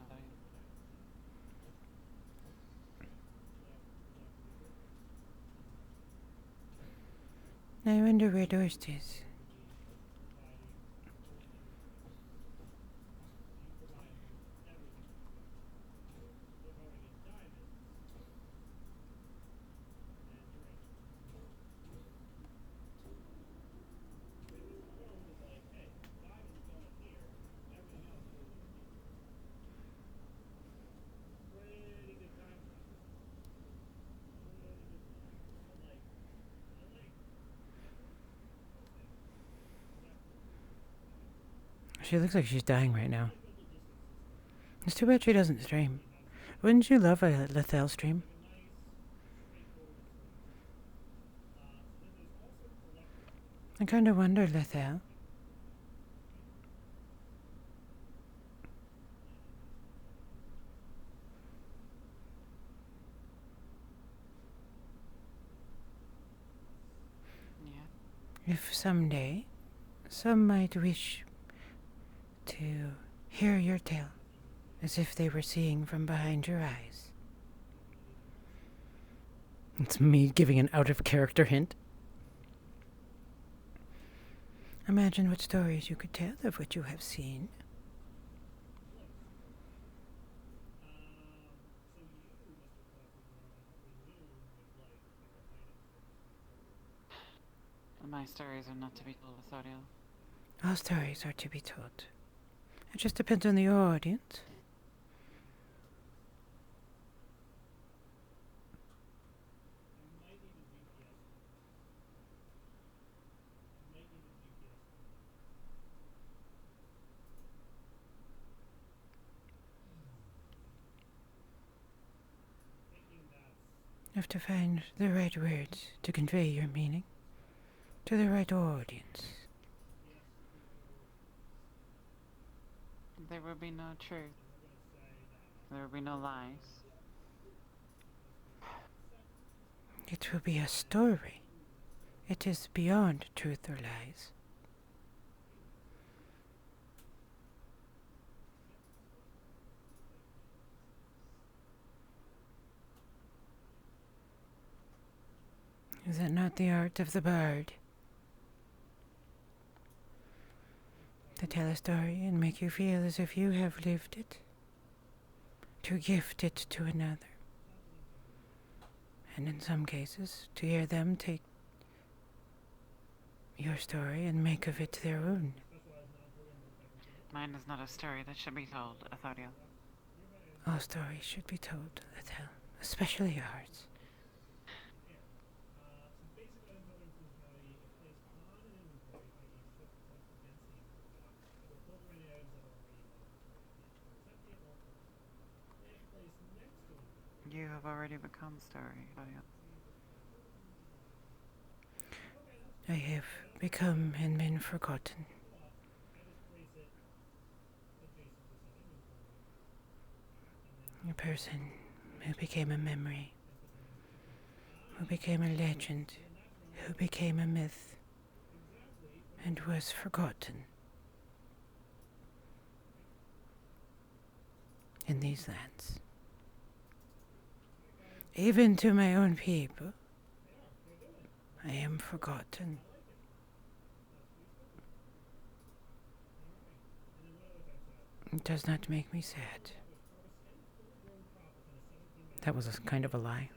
I wonder where Dorst is. She looks like she's dying right now. It's too bad she doesn't stream. Wouldn't you love a Lethal stream? I kind of wonder, Lethal. Yeah. If someday some might wish to hear your tale, as if they were seeing from behind your eyes. It's me giving an out-of-character hint. Imagine what stories you could tell of what you have seen. My stories are not to be told, Asariel. All stories are to be told. It just depends on the audience. You have to find the right words to convey your meaning to the right audience. There will be no truth. There will be no lies. It will be a story. It is beyond truth or lies. Is that not the art of the bard? To tell a story and make you feel as if you have lived it. To gift it to another. And in some cases, to hear them take your story and make of it their own. Mine is not a story that should be told, Asariel. All stories should be told, Lethal, especially yours. have already become story. I have become and been forgotten. A person who became a memory, who became a legend, who became a myth, and was forgotten in these lands. Even to my own people, I am forgotten. It does not make me sad. That was kind of a lie.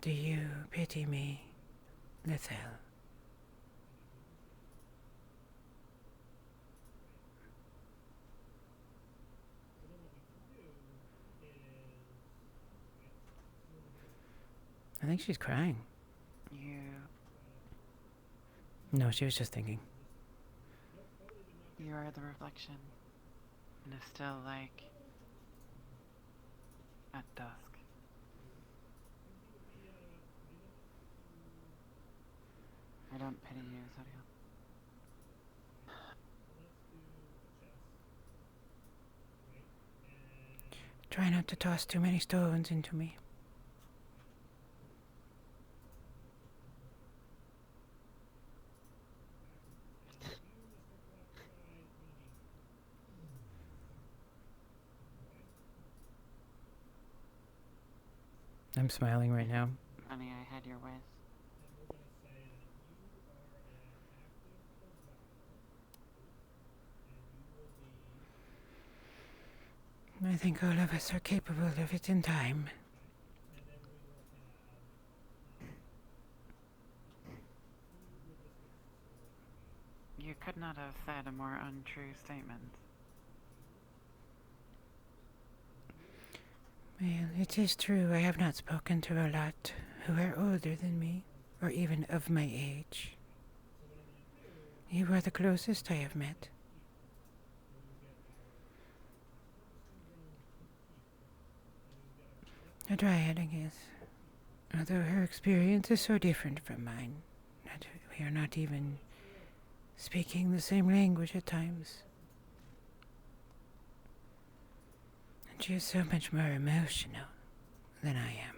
Do you pity me, Lethel? I think she's crying. You No, she was just thinking. are the reflection. And it's still like at dusk. I don't pity you, Zodiac. Try not to toss too many stones into me. I'm smiling right now. Honey, I had your ways. I think all of us are capable of it in time. You could not have said a more untrue statement. Well, it is true I have not spoken to a lot who are older than me, or even of my age. You are the closest I have met. A dryad, I guess. Although her experience is so different from mine that we are not even speaking the same language at times. And she is so much more emotional than I am.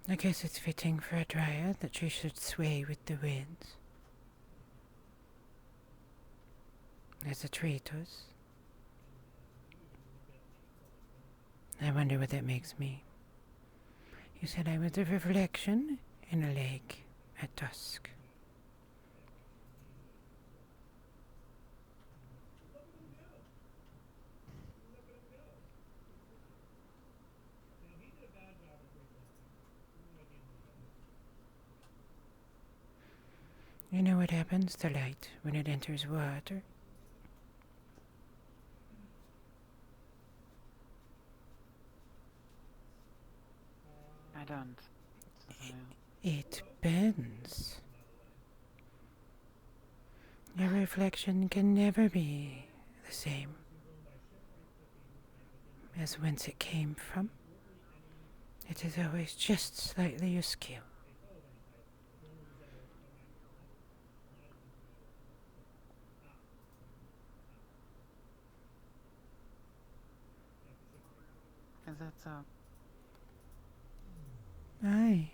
I guess it's fitting for a dryad that she should sway with the winds, as a tree does. I wonder what that makes me. You said I was a reflection in a lake at dusk. You know what happens to light when it enters water? I don't. It bends. Your reflection can never be the same as whence it came from. It is always just slightly askew. Is that so? Aye.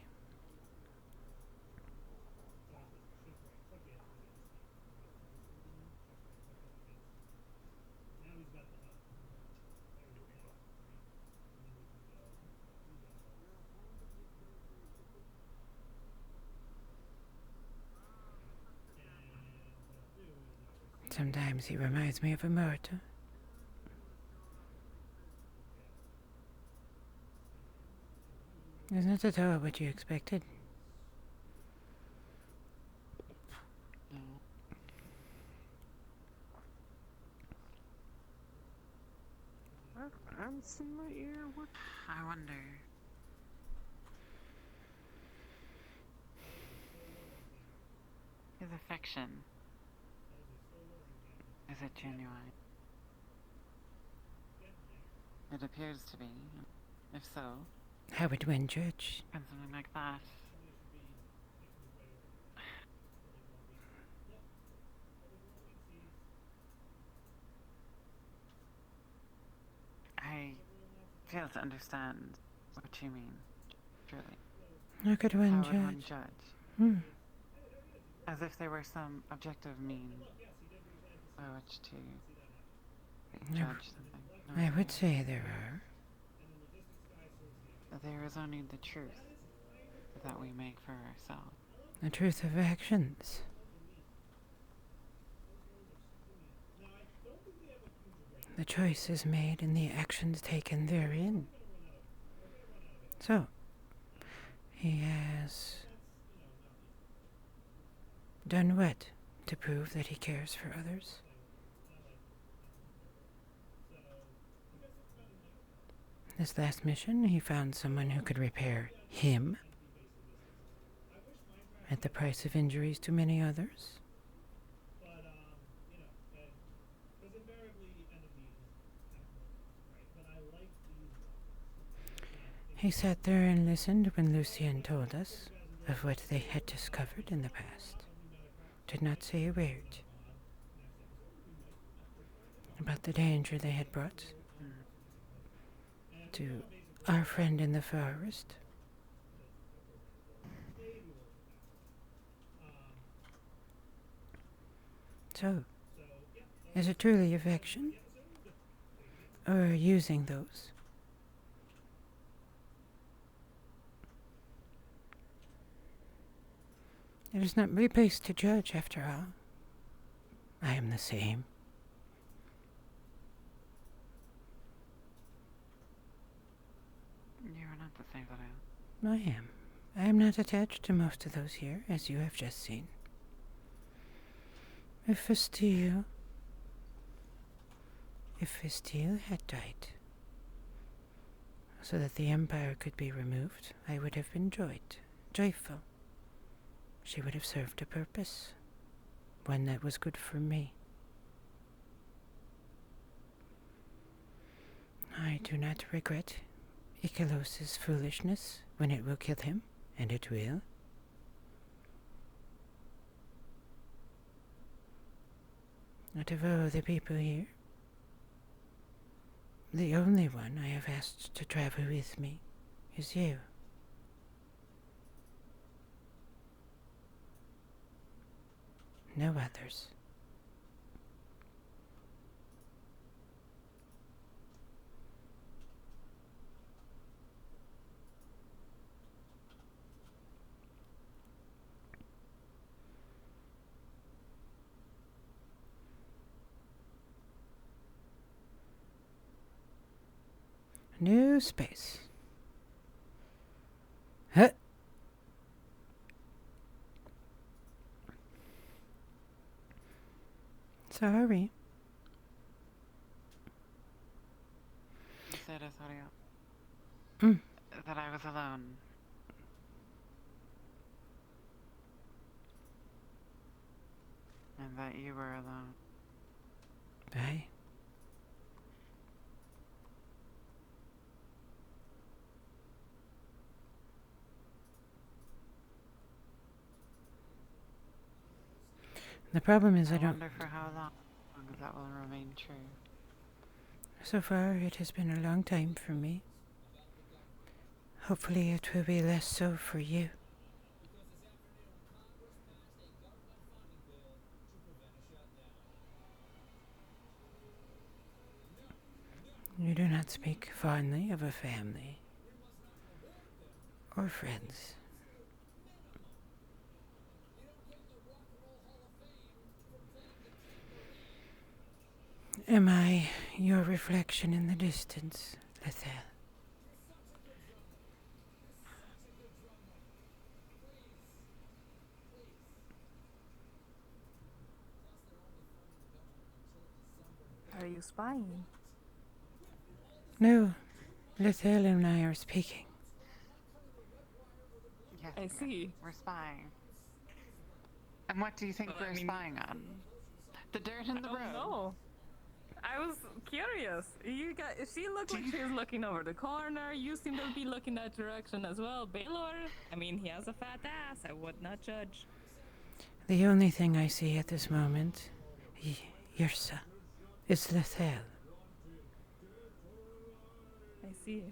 Sometimes he reminds me of a mortar. Isn't it at all what you expected? No. have ants in my ear? What? I wonder. His affection. Is it genuine? It appears to be. If so, How would one judge? and something like that. I fail to understand what you mean, truly. How could one How would one judge? judge? As if there were some objective means by which to judge something. No. I would say there are. There is only the truth that we make for ourselves. The truth of actions. The choice is made in the actions taken therein. So, he has done what to prove that he cares for others? This last mission, he found someone who could repair him at the price of injuries to many others. He sat there and listened when Lucien told us of what they had discovered in the past. Did not say a word about the danger they had brought to our friend in the forest. So, is it truly affection? Or using those? It is not my place to judge, after all. I am the same. You are not the same that I am. I am. I am not attached to most of those here, as you have just seen. If Fastille had died, so that the Empire could be removed, I would have been joyful. She would have served a purpose, one that was good for me. I do not regret Ichilos's foolishness when it will kill him, and it will. Out of all the people here, the only one I have asked to travel with me is you. No others. New space. Huh. Sorry. You said Mm. that I was alone. And that you were alone. Bye. The problem is I don't... wonder for how long that will remain true. So far, it has been a long time for me. Hopefully it will be less so for you. You do not speak fondly of a family or friends. Am I your reflection in the distance, Lethal? Are you spying? No, Lethel and I are speaking. Yes, I see. we're spying. And what do you think Well, I we're mean- spying on? The dirt in the Oh road? no. I was curious. She looked like she was looking over the corner. You seem to be looking that direction as well. Baylor, I mean, he has a fat ass. I would not judge. The only thing I see at this moment, Yrsa, is Lethel. I see.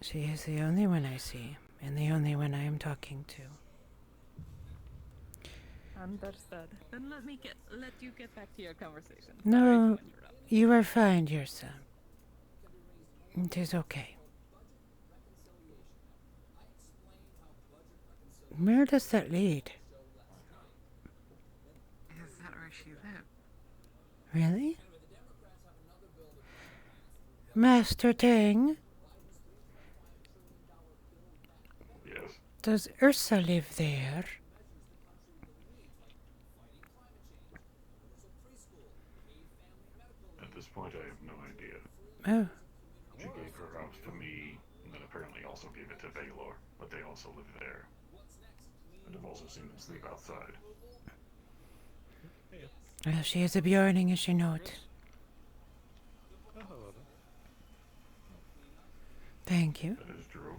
She is the only one I see, and the only one I am talking to. Understood. Then let you get back to your conversation. No, Sorry to interrupt. you are fine, Yrsa. It is okay. Where does that lead? Is that where she lives? Really? Master Tang, Yes. does Ursa live there? At this point, I have no idea. Oh, She gave her house to me, and then apparently also gave it to Baylor, but they also live there. And I've also seen them sleep outside. well, she is a Bjorning, is she not? Oh, hello. Thank you. That is true.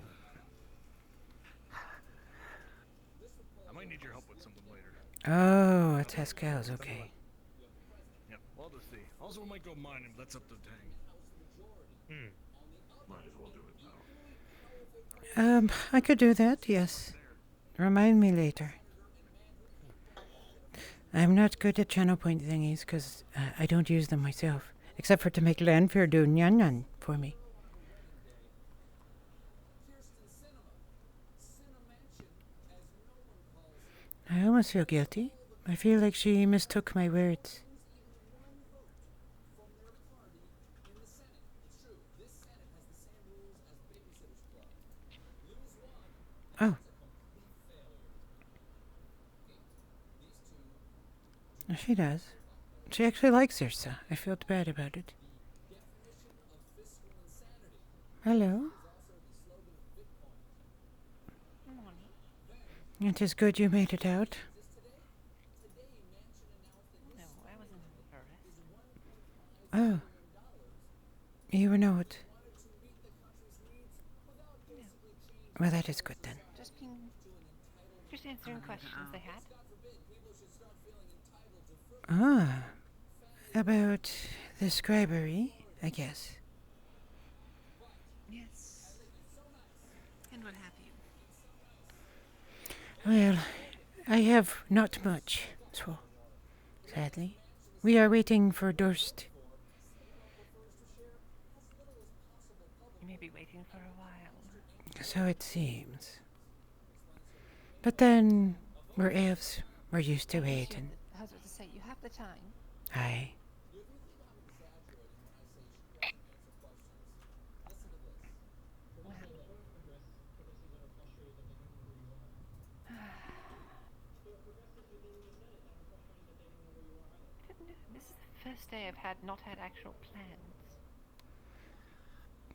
I might need your help with something later. Oh, a Tescal's okay. Yep, we'll just see. Also, we might go mining. That's up to Tang. Might as well do it now. I could do that, yes. Remind me later. I'm not good at channel point thingies because I don't use them myself, except for to make Lanfear do nyan nyan for me. I almost feel guilty. I feel like she mistook my words. Oh. She does. She actually likes Ursa. I felt bad about it. Hello. It is good you made it out. No, I wasn't in a hurry. Oh. You were not. Well, that is good then. Just answering questions they had. Ah. About the scribery, I guess. Yes. And what have you? Well, I have not much, so sadly. We are waiting for Durst. You may be waiting for a while. So it seems. But then, we're elves. We're used to waiting. I was about to say, you have the time. Aye. This is the first day I've not had actual plans.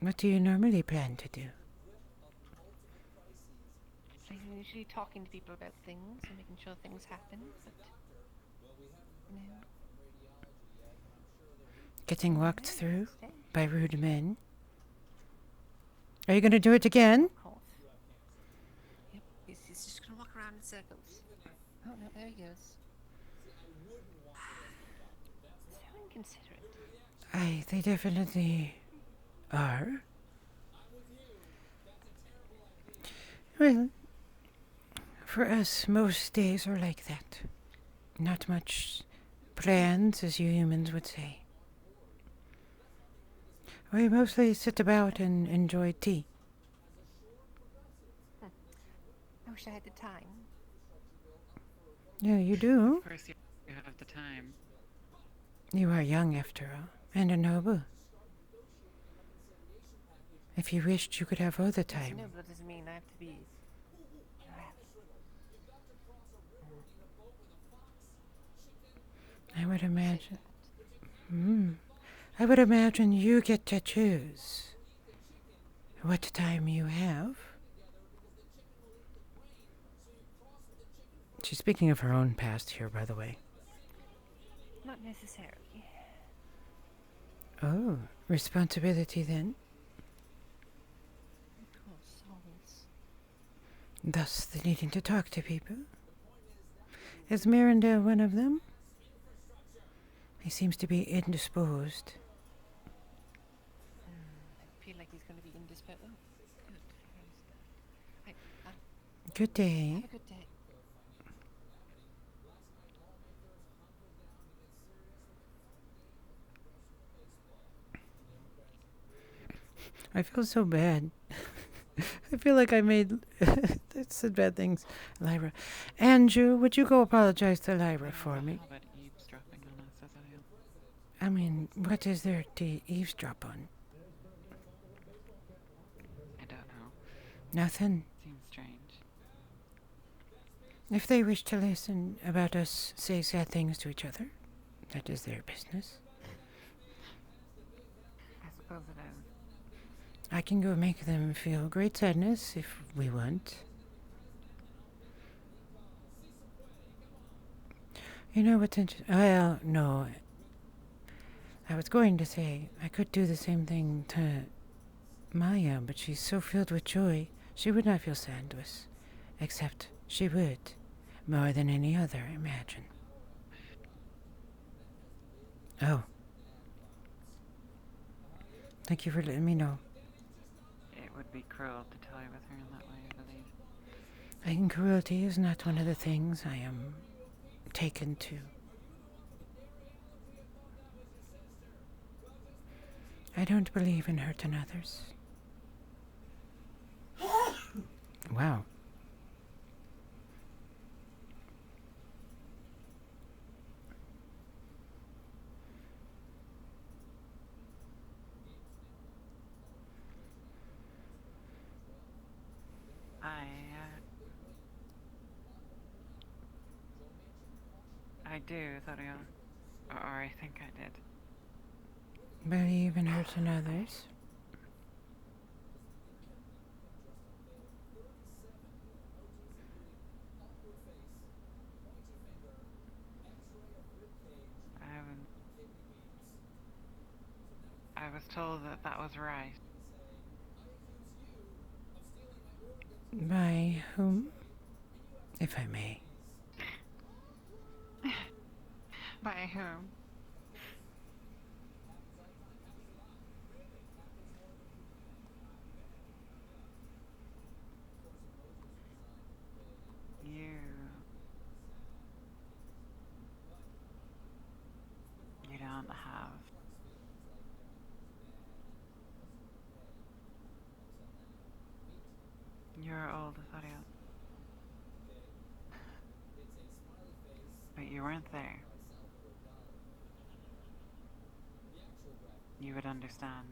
What do you normally plan to do? I'm usually talking to people about things and making sure things happen, but no. Getting walked through by rude men? Are you going to do it again? Of course. Yep, he's just gonna walk around in circles. Oh no, there he goes. So inconsiderate. Aye, they definitely are. Well, for us, most days are like that. Not much plans, as you humans would say. We mostly sit about and enjoy tea. I wish I had the time. Yeah, you do. Of course, you have the time. You are young, after all, and a noble. If you wished, you could have all the time. No, but that doesn't mean I have to be. I would imagine. I would imagine you get to choose what time you have. She's speaking of her own past here, by the way. Not necessarily. Oh, responsibility then. Oh, souls. Thus the needing to talk to people. Is Mirandale one of them? He seems to be indisposed. I feel like he's going to be indisposed. Oh, good. Right, Good day. have a good day. I feel so bad. I feel like I said bad things. Lyra. Andrew, would you go apologize to Lyra for me? How about eavesdropping on us, Azariel? I mean, what is there to eavesdrop on? I don't know. Nothing. Seems strange. If they wish to listen about us say sad things to each other, that is their business. I suppose it is. I can go make them feel great sadness if we want. You know what's interesting? Well, no. I was going to say I could do the same thing to Maya, but she's so filled with joy, she would not feel sad to us. Except she would, more than any other, imagine. Oh. Thank you for letting me know. It would be cruel to toy with her in that way, I believe. And cruelty is not one of the things I am taken to. I don't believe in hurting others. Wow. I do, Thoriel. Or I think I did. Believe in hurting others? I was told that that was right. By whom? If I may. By whom? You don't have you're old, Thoriel. But you weren't there. You would understand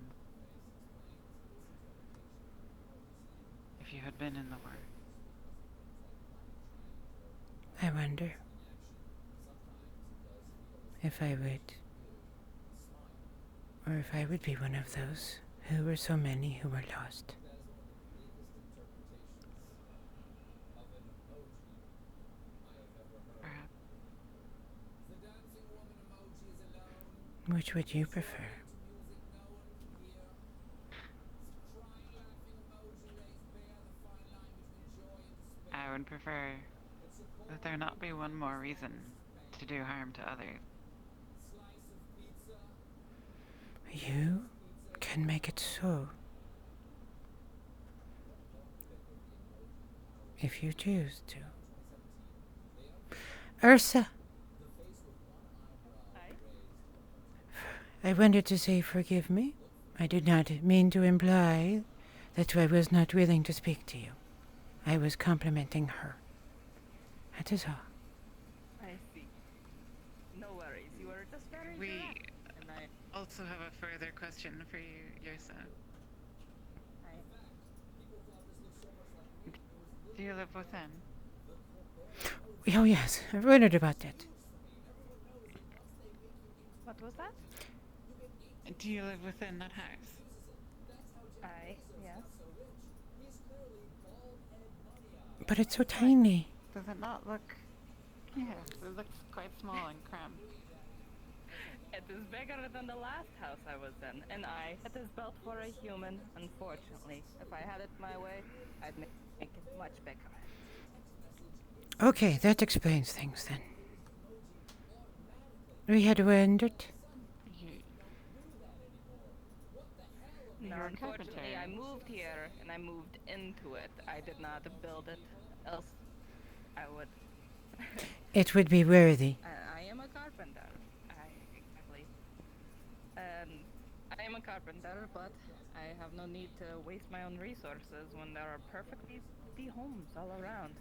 if you had been in the work. I wonder if I would, or if I would be one of those who were so many who were lost. Perhaps. Which would you prefer? I would prefer that there not be one more reason to do harm to others. You can make it so. If you choose to. Ursa! I wanted to say forgive me. I did not mean to imply that I was not willing to speak to you. I was complimenting her. That is all. I see. No worries. You were just very We direct, and I also have a further question for you, Yersa. Do you live within? Oh yes, I've wondered about that. What was that? Do you live within that house? Yes. But it's so tiny. Does it not look? Yes, it looks quite small and cramped. It is bigger than the last house I was in, and it is built for a human, unfortunately. If I had it my way, I'd make it much bigger. Okay, that explains things then. We had to end it. No, You're a unfortunately, carpenter. I moved here, and I moved into it. I did not build it, else I would. It would be worthy. I am a carpenter. Exactly. I am a carpenter, but I have no need to waste my own resources when there are perfectly empty homes all around.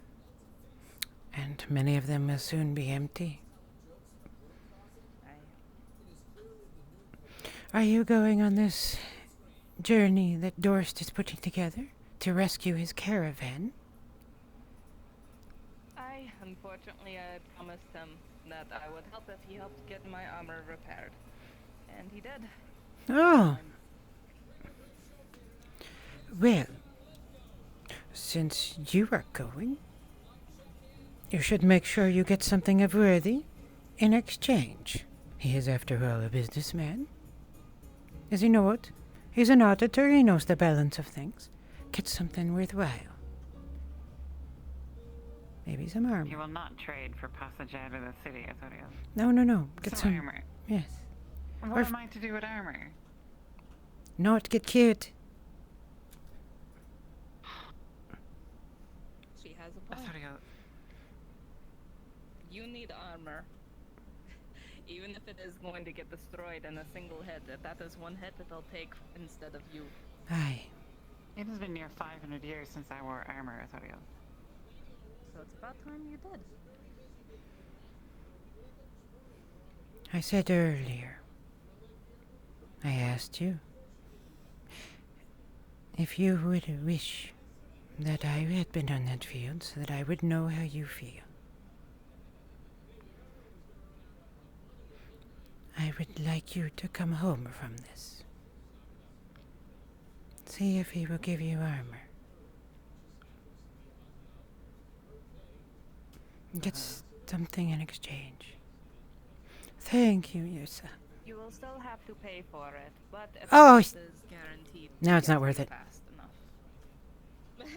And many of them will soon be empty. Are you going on this journey that Dorst is putting together to rescue his caravan? Unfortunately, I promised him that I would help if he helped get my armor repaired. And he did. Oh. Well, since you are going, you should make sure you get something of worthy in exchange. He is, after all, a businessman. Does he know it? He's an auditor, he knows the balance of things. Get something worthwhile. Maybe some armor. You will not trade for passage out of the city, Azorio. No. Get some armor. Yes. What am I to do with armor? Not get cute. She has a point. Azorio. You need armor. Even if it is going to get destroyed in a single hit, if that is one hit that I'll take instead of you. Aye. It has been near 500 years since I wore armor, Azorio. So it's about time you did. I said earlier, I asked you if you would wish that I had been on that field so that I would know how you feel. I would like you to come home from this. See if he will give you armor. Get something in exchange. Thank you, Yusa. You will still have to pay for it, but if Oh, it is guaranteed. now it's to not get worth you it. Fast enough.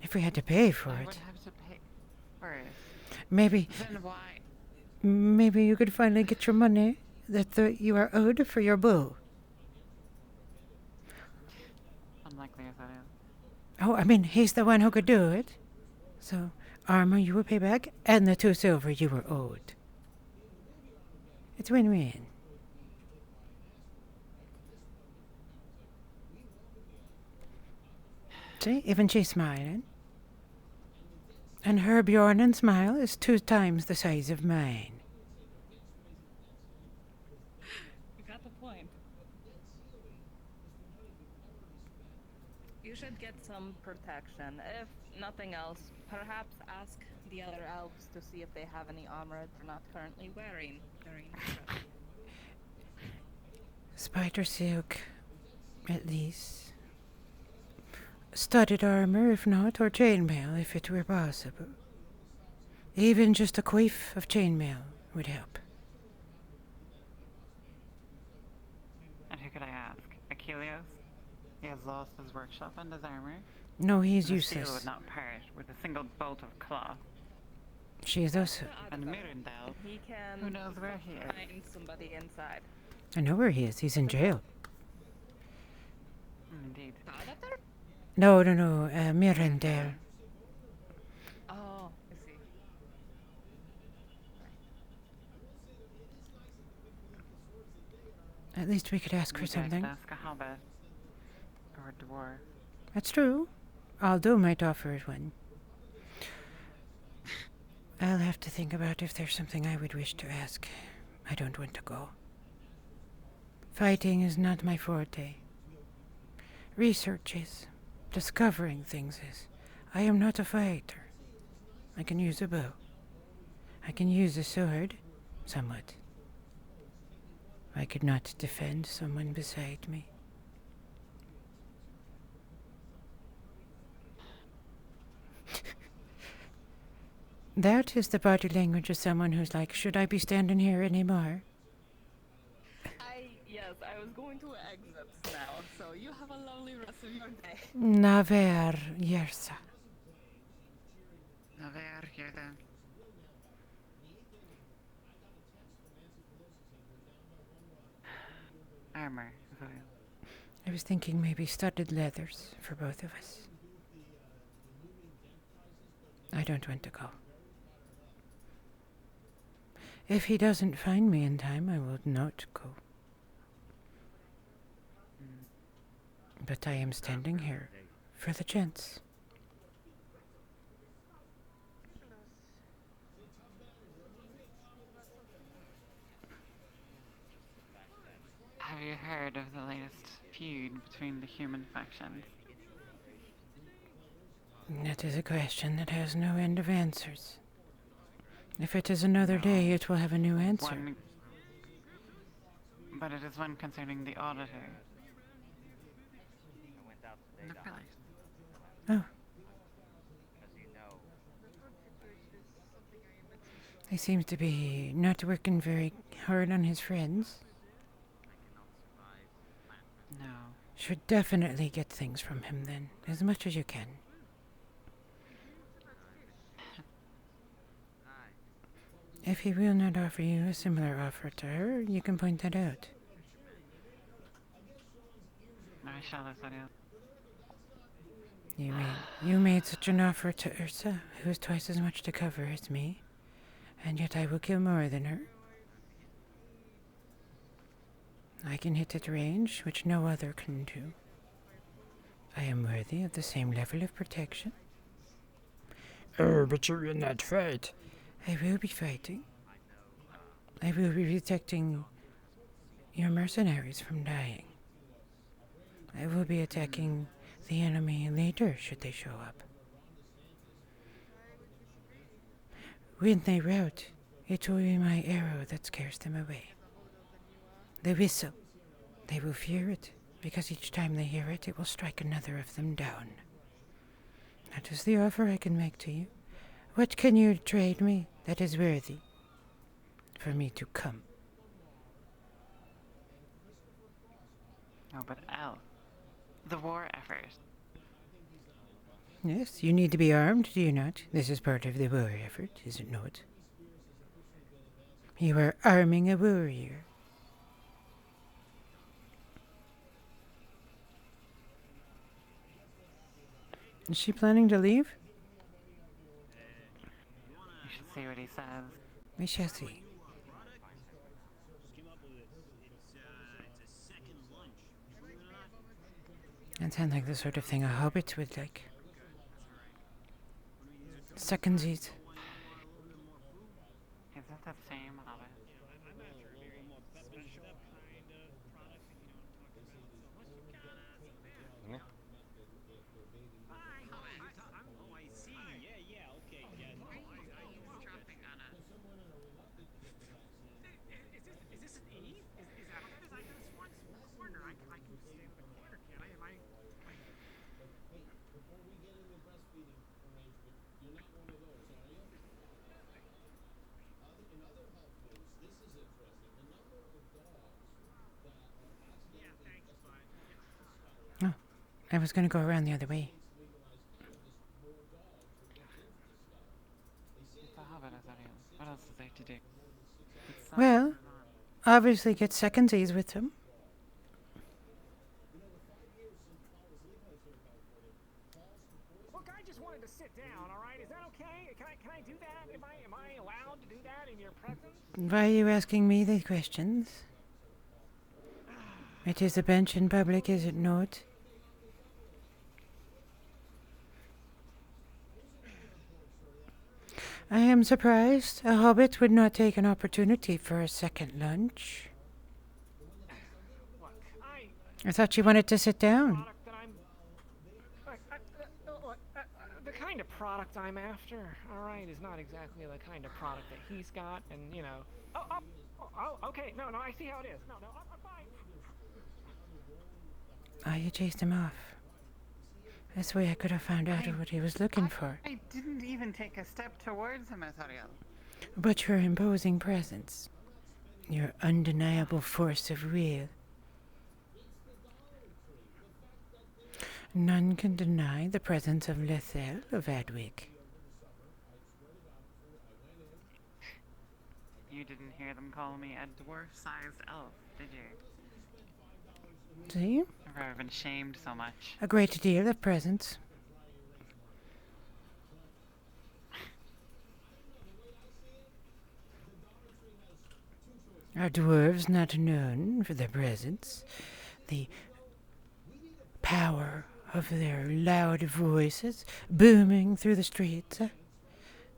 If we had to pay for I it, would have to pay for it. maybe Then why? maybe you could finally get your money that you are owed for your bow. Unlikely as that is. Oh, I mean, he's the one who could do it. So, armor you will pay back, and the 2 silver you were owed. It's win-win. See, even she's smiling. And her Bjornen smile is 2 times the size of mine. You got the point. You should get some protection. If nothing else, perhaps ask the other elves to see if they have any armor they're not currently wearing during the trip. Spider silk, at least. Studded armor, if not, or chainmail, if it were possible. Even just a quaif of chainmail would help. And who could I ask? Achilles? He has lost his workshop and his armor. No, he's The steel useless. would not perish with a single bolt of cloth. She is also... And Mirandel, He can who knows where he is? find somebody inside. I know where he is. He's in jail. Indeed. No, Mirandel. Oh, I see. At least we could ask for Maybe I could something. ask a hobbit. Or a dwarf. That's true. Aldo might offer it one. I'll have to think about if there's something I would wish to ask. I don't want to go. Fighting is not my forte. Research is. Discovering things is. I am not a fighter. I can use a bow. I can use a sword, somewhat. I could not defend someone beside me. That is the body language of someone who's like, should I be standing here anymore? Yes, I was going to exit now, so you have a lovely rest of your day. Na ver, yersa. A ver, here then. Armor, Zoil. I was thinking maybe studded leathers for both of us. I don't want to go. If he doesn't find me in time, I will not go. But I am standing here for the chance. Have you heard of the latest feud between the human factions? That is a question that has no end of answers. If it is another day, it will have a new answer. But it is one concerning the auditor. I went out today Look to at hunt. Oh, As you know, he seems to be not working very hard on his friends. No. Should definitely get things from him then, as much as you can. If he will not offer you a similar offer to her, you can point that out. I shall, Azariel. You made such an offer to Ursa, who has twice as much to cover as me, and yet I will kill more than her. I can hit at range, which no other can do. I am worthy of the same level of protection. Oh, but you're in that fight. I will be fighting. I will be protecting your mercenaries from dying. I will be attacking the enemy later, should they show up. When they rout, it will be my arrow that scares them away. The whistle. They will fear it, because each time they hear it, it will strike another of them down. That is the offer I can make to you. What can you trade me that is worthy for me to come? No, but Al. The war effort. Yes, you need to be armed, do you not? This is part of the war effort, is it not? You are arming a warrior. Is she planning to leave? You should see what he says. We shall see. That sounds like the sort of thing a hobbit would like. Secondsies. Is it the same hobbit? Oh, I was going to go around the other way. It's a hobbit, Azariel. What else is there to do? Well, obviously get secondsies with him. Look, I just wanted to sit down, all right? Is that okay? Can I do that? Am I allowed to do that in your presence? Why are you asking me these questions? It is a bench in public, is it not? I am surprised. A hobbit would not take an opportunity for a second lunch. Look, I thought you wanted to sit down. The kind of product I'm after, all right, is not exactly the kind of product that he's got, and you know. Oh, okay. No, I see how it is. No, I'm fine. Oh, you chased him off. This way I could have found out what he was looking for. I didn't even take a step towards him, Ethereal. But your imposing presence, your undeniable force of will. None can deny the presence of Lethel of Adwick. You didn't hear them call me a dwarf-sized elf, did you? See? I've never been shamed so much. A great deal of presence. Are dwarves not known for their presence? The power of their loud voices booming through the streets?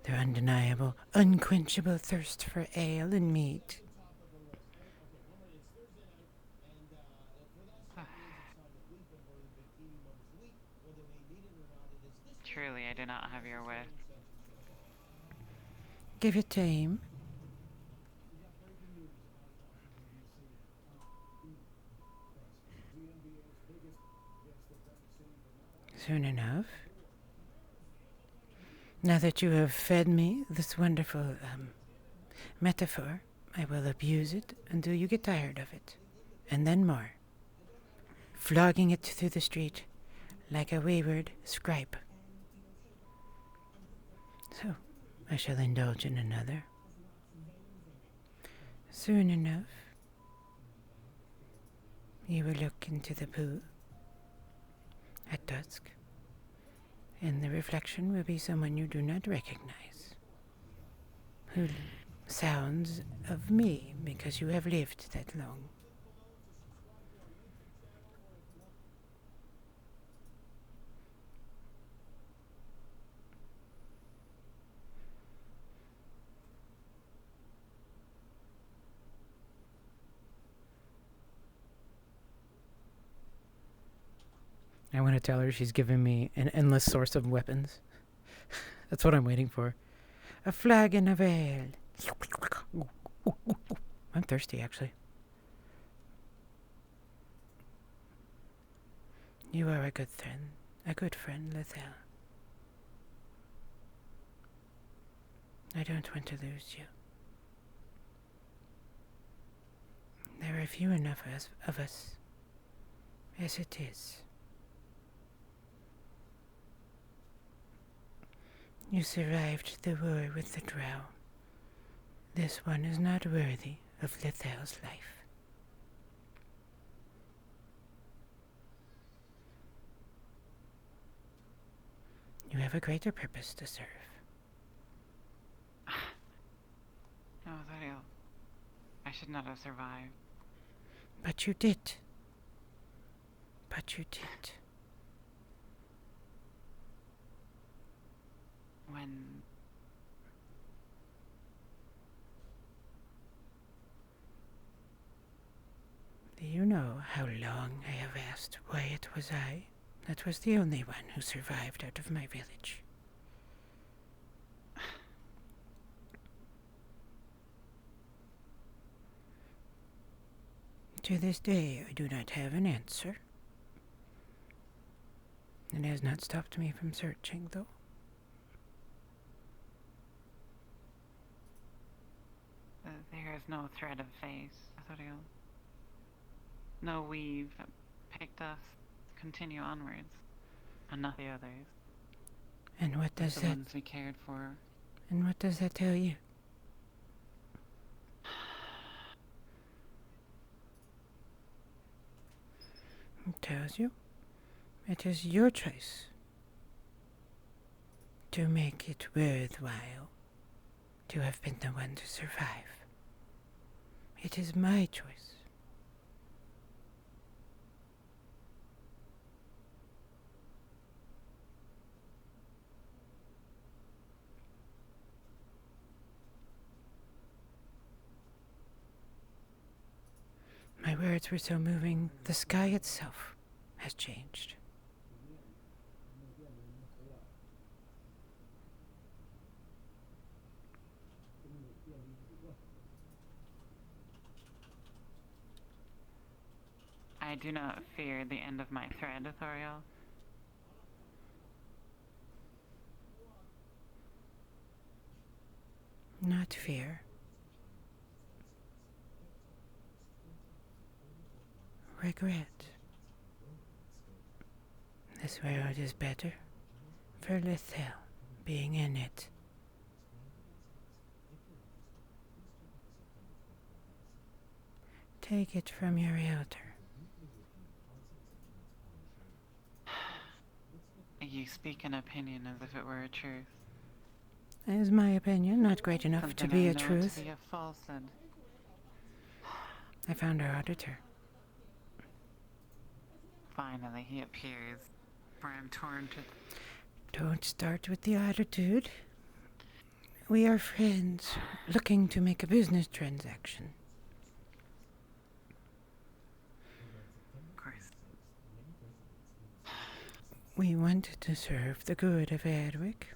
Their undeniable, unquenchable thirst for ale and meat? Truly, I do not have your wit. Give it time. Soon enough. Now that you have fed me this wonderful metaphor, I will abuse it until you get tired of it. And then more. Flogging it through the street like a wayward scribe. So, I shall indulge in another. Soon enough, you will look into the pool at dusk, and the reflection will be someone you do not recognize, who sounds of me because you have lived that long. I want to tell her she's giving me an endless source of weapons. That's what I'm waiting for. A flagon of ale. I'm thirsty, actually. You are a good friend, Lethel. I don't want to lose you. There are few enough of us, as it is. You survived the war with the drow. This one is not worthy of Lethel's life. You have a greater purpose to serve. No, Zariel. I should not have survived. But you did. But you did. When... Do you know how long I have asked why it was I that was the only one who survived out of my village? To this day, I do not have an answer. It has not stopped me from searching, though. There is no thread of face, Azoriel. No weave that picked us to continue onwards, and not the others. And what does the that... ones we cared for. And what does that tell you? It tells you it is your choice to make it worthwhile to have been the one to survive. It is my choice. My words were so moving, the sky itself has changed. I do not fear the end of my thread, Athoriel. Not fear. Regret. This world is better for Lethel being in it. Take it from your elder. You speak an opinion as if it were a truth. Is my opinion not great enough Something to be I a know truth? to be a falsehood. I found our auditor. Finally, he appears. For I'm torn to... Don't start with the attitude. We are friends, looking to make a business transaction. Of course. We want to serve the good of Edwick.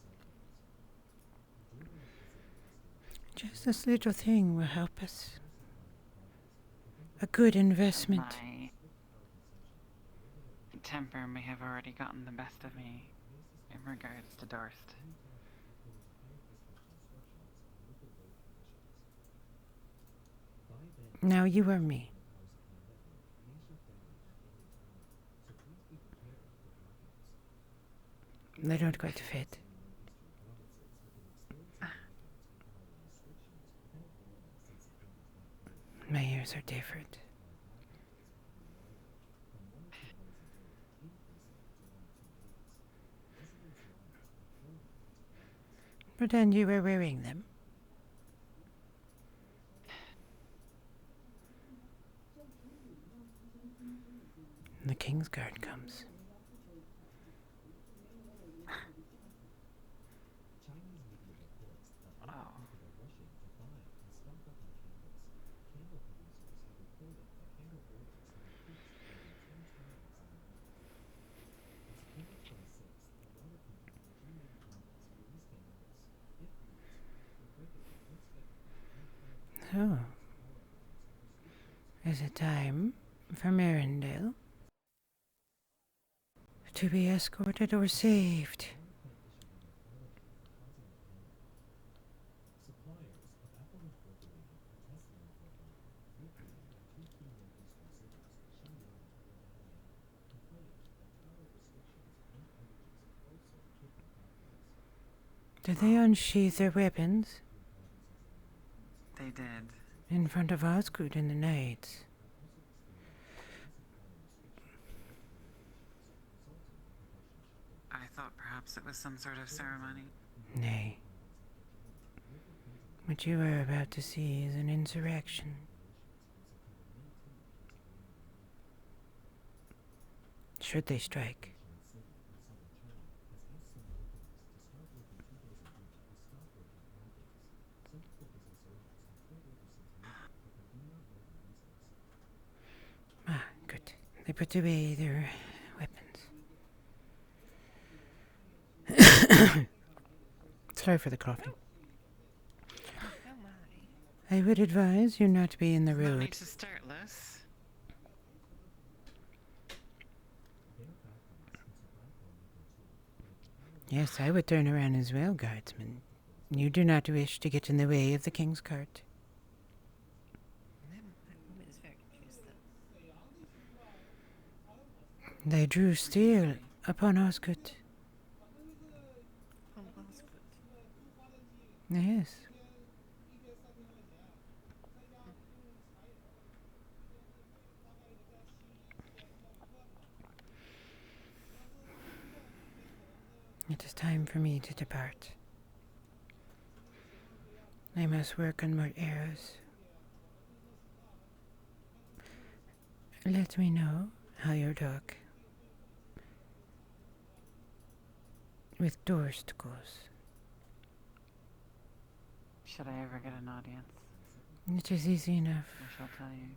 Just this little thing will help us. A good investment. My temper may have already gotten the best of me in regards to Dorst. Now you are me. They don't quite fit. My ears are different. Pretend you were wearing them. The King's Guard comes. So, is it time for Merindale to be escorted or saved? Did they unsheath their weapons? They did. In front of Osgood and the knights. I thought perhaps it was some sort of ceremony. Nay. What you are about to see is an insurrection. Should they strike? Ah, good. They put away their weapons. Sorry for the coughing. I would advise you not be in the road. No need to start, Liz. Yes, I would turn around as well, guardsman. You do not wish to get in the way of the king's cart. They drew steel upon Osgood. Yes. It is time for me to depart. I must work on more arrows. Let me know how your dog with Dorst goes. Should I ever get an audience? It is easy enough. I shall tell you.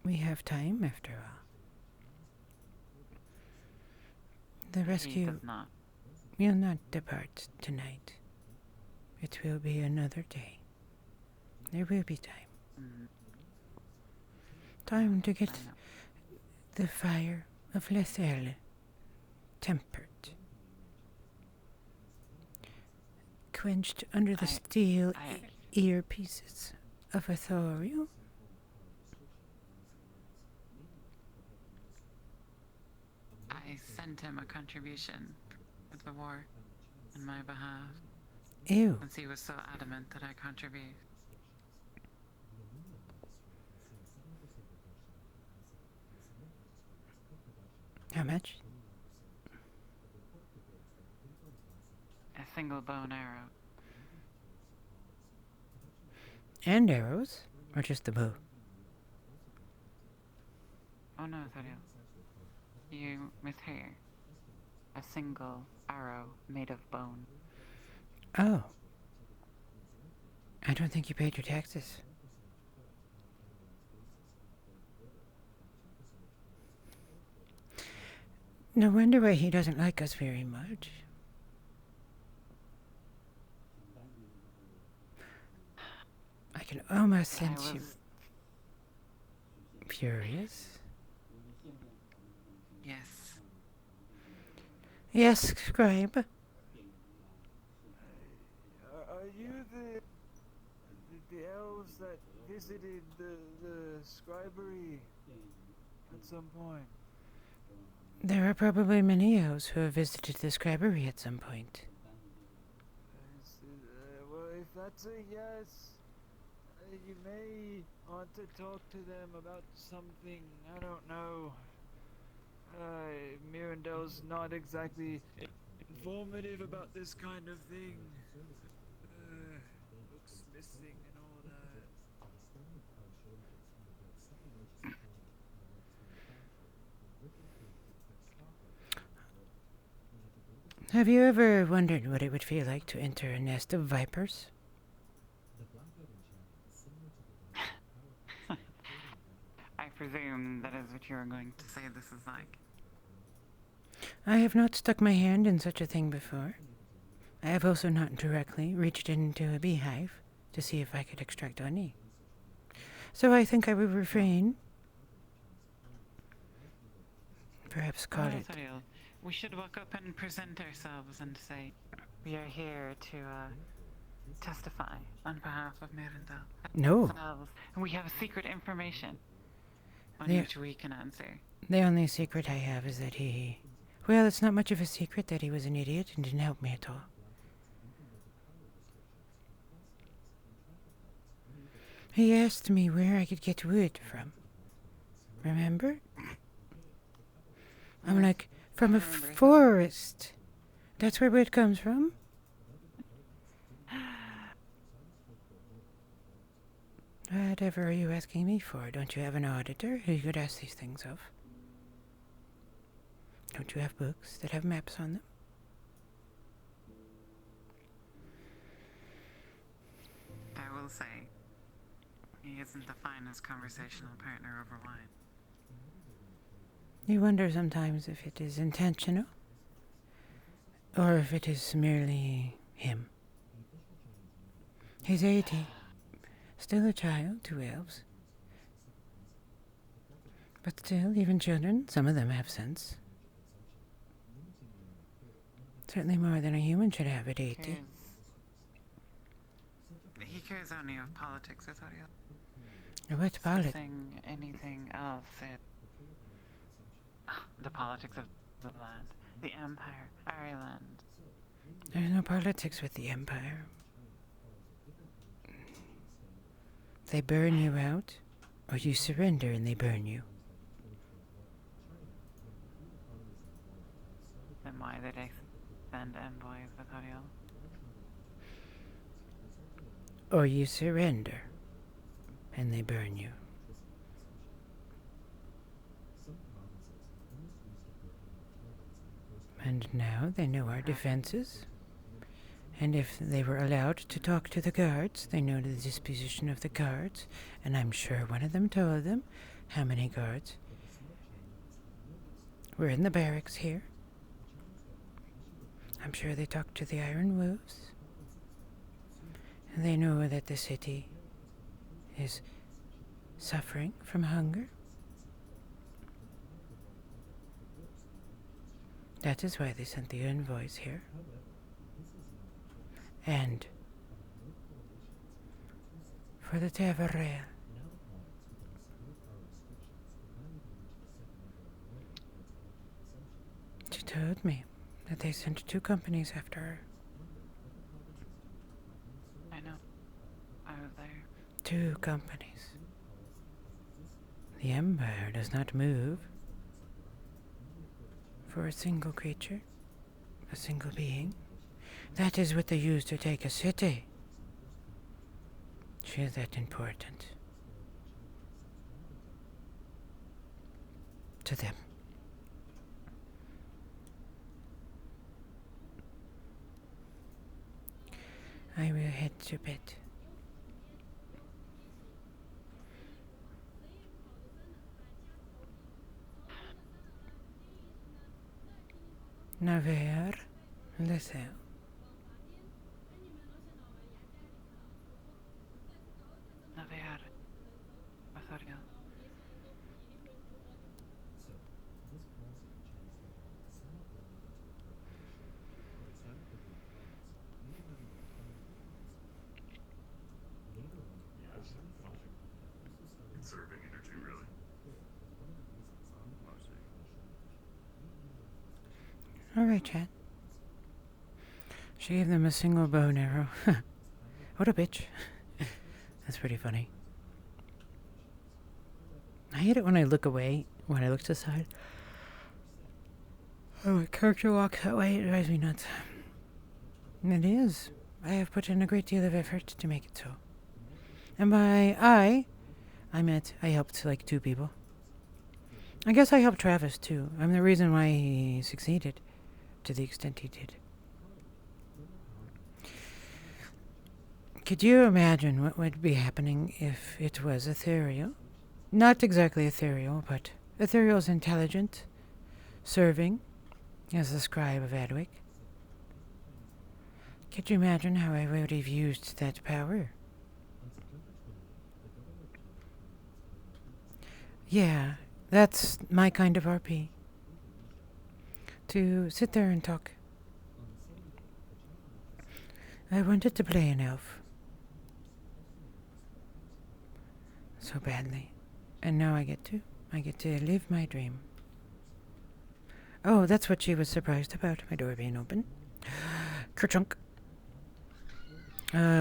We have time, after all. The rescue does not. will not depart tonight. It will be another day. There will be time. Mm. Time to get the fire of Lethel tempered. Quenched under the steel earpieces of authorial. I sent him a contribution to the war on my behalf. Ew. Since he was so adamant that I contribute. How much? A single bow and arrow. And arrows? Or just the bow? Oh no, Thariel. You mishear. A single arrow made of bone. Oh. I don't think you paid your taxes. No wonder why he doesn't like us very much. I can almost sense you furious. Yes. Yes, scribe. Are you the elves that visited the scribery at some point? There are probably many elves who have visited the scribery at some point. Well, if that's a yes, you may want to talk to them about something. I don't know. Mirandel's not exactly informative about this kind of thing. Books missing and all that. Have you ever wondered what it would feel like to enter a nest of vipers? I presume that is what you're going to say this is like. I have not stuck my hand in such a thing before. I have also not directly reached into a beehive to see if I could extract honey. So I think I will refrain. Perhaps call it. Thariel, we should walk up and present ourselves and say, we are here to testify on behalf of Mirandel. No. And we have secret information on Yeah. which we can answer. The only secret I have is that well, it's not much of a secret that he was an idiot and didn't help me at all. He asked me where I could get wood from. Remember? I'm like, from a forest. That's where wood comes from? Whatever are you asking me for? Don't you have an auditor who you could ask these things of? Don't you have books that have maps on them? I will say, he isn't the finest conversational partner over wine. You wonder sometimes if it is intentional, or if it is merely him. He's 80, still a child to elves. But still, even children, some of them have sense. Certainly more than a human should have at 80. He cares only of politics, I thought he What politics? Anything else. The politics of the land. The Empire. Ireland. There's no politics with the Empire. They burn you out, or you surrender and they burn you. Then why did they send envoys with Ariel? Or you surrender, and they burn you. And now they know our defenses. And if they were allowed to talk to the guards, they know the disposition of the guards. And I'm sure one of them told them how many guards were in the barracks here. I'm sure they talked to the Iron Wolves. And they know that the city is suffering from hunger. That is why they sent the envoys here. And for the Tavernelle. She told me that they sent 2 companies after her. I know. I was there. 2 companies. The Empire does not move for a single creature, a single being. That is what they use to take a city. She is that important to them. I will head to bed. Naver Lethel. Navear. Athariel. Yes. Conserving energy, really. Alright, Chad. She gave them a single bow and arrow. What a bitch. That's pretty funny. I hate it when I look away, when I look to the side. Oh, my character walks that way, it drives me nuts. And it is. I have put in a great deal of effort to make it so. And by I helped like 2 people. I guess I helped Travis too. I'm the reason why he succeeded to the extent he did. Could you imagine what would be happening if it was ethereal? Not exactly ethereal, but ethereal's intelligent, serving as the scribe of Adwick. Could you imagine how I would have used that power? Yeah, that's my kind of RP. To sit there and talk. I wanted to play an elf. So badly. And now I get to. I get to live my dream. Oh, that's what she was surprised about, my door being open. Kerchunk.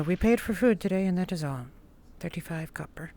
We paid for food today, and that is all. 35 copper.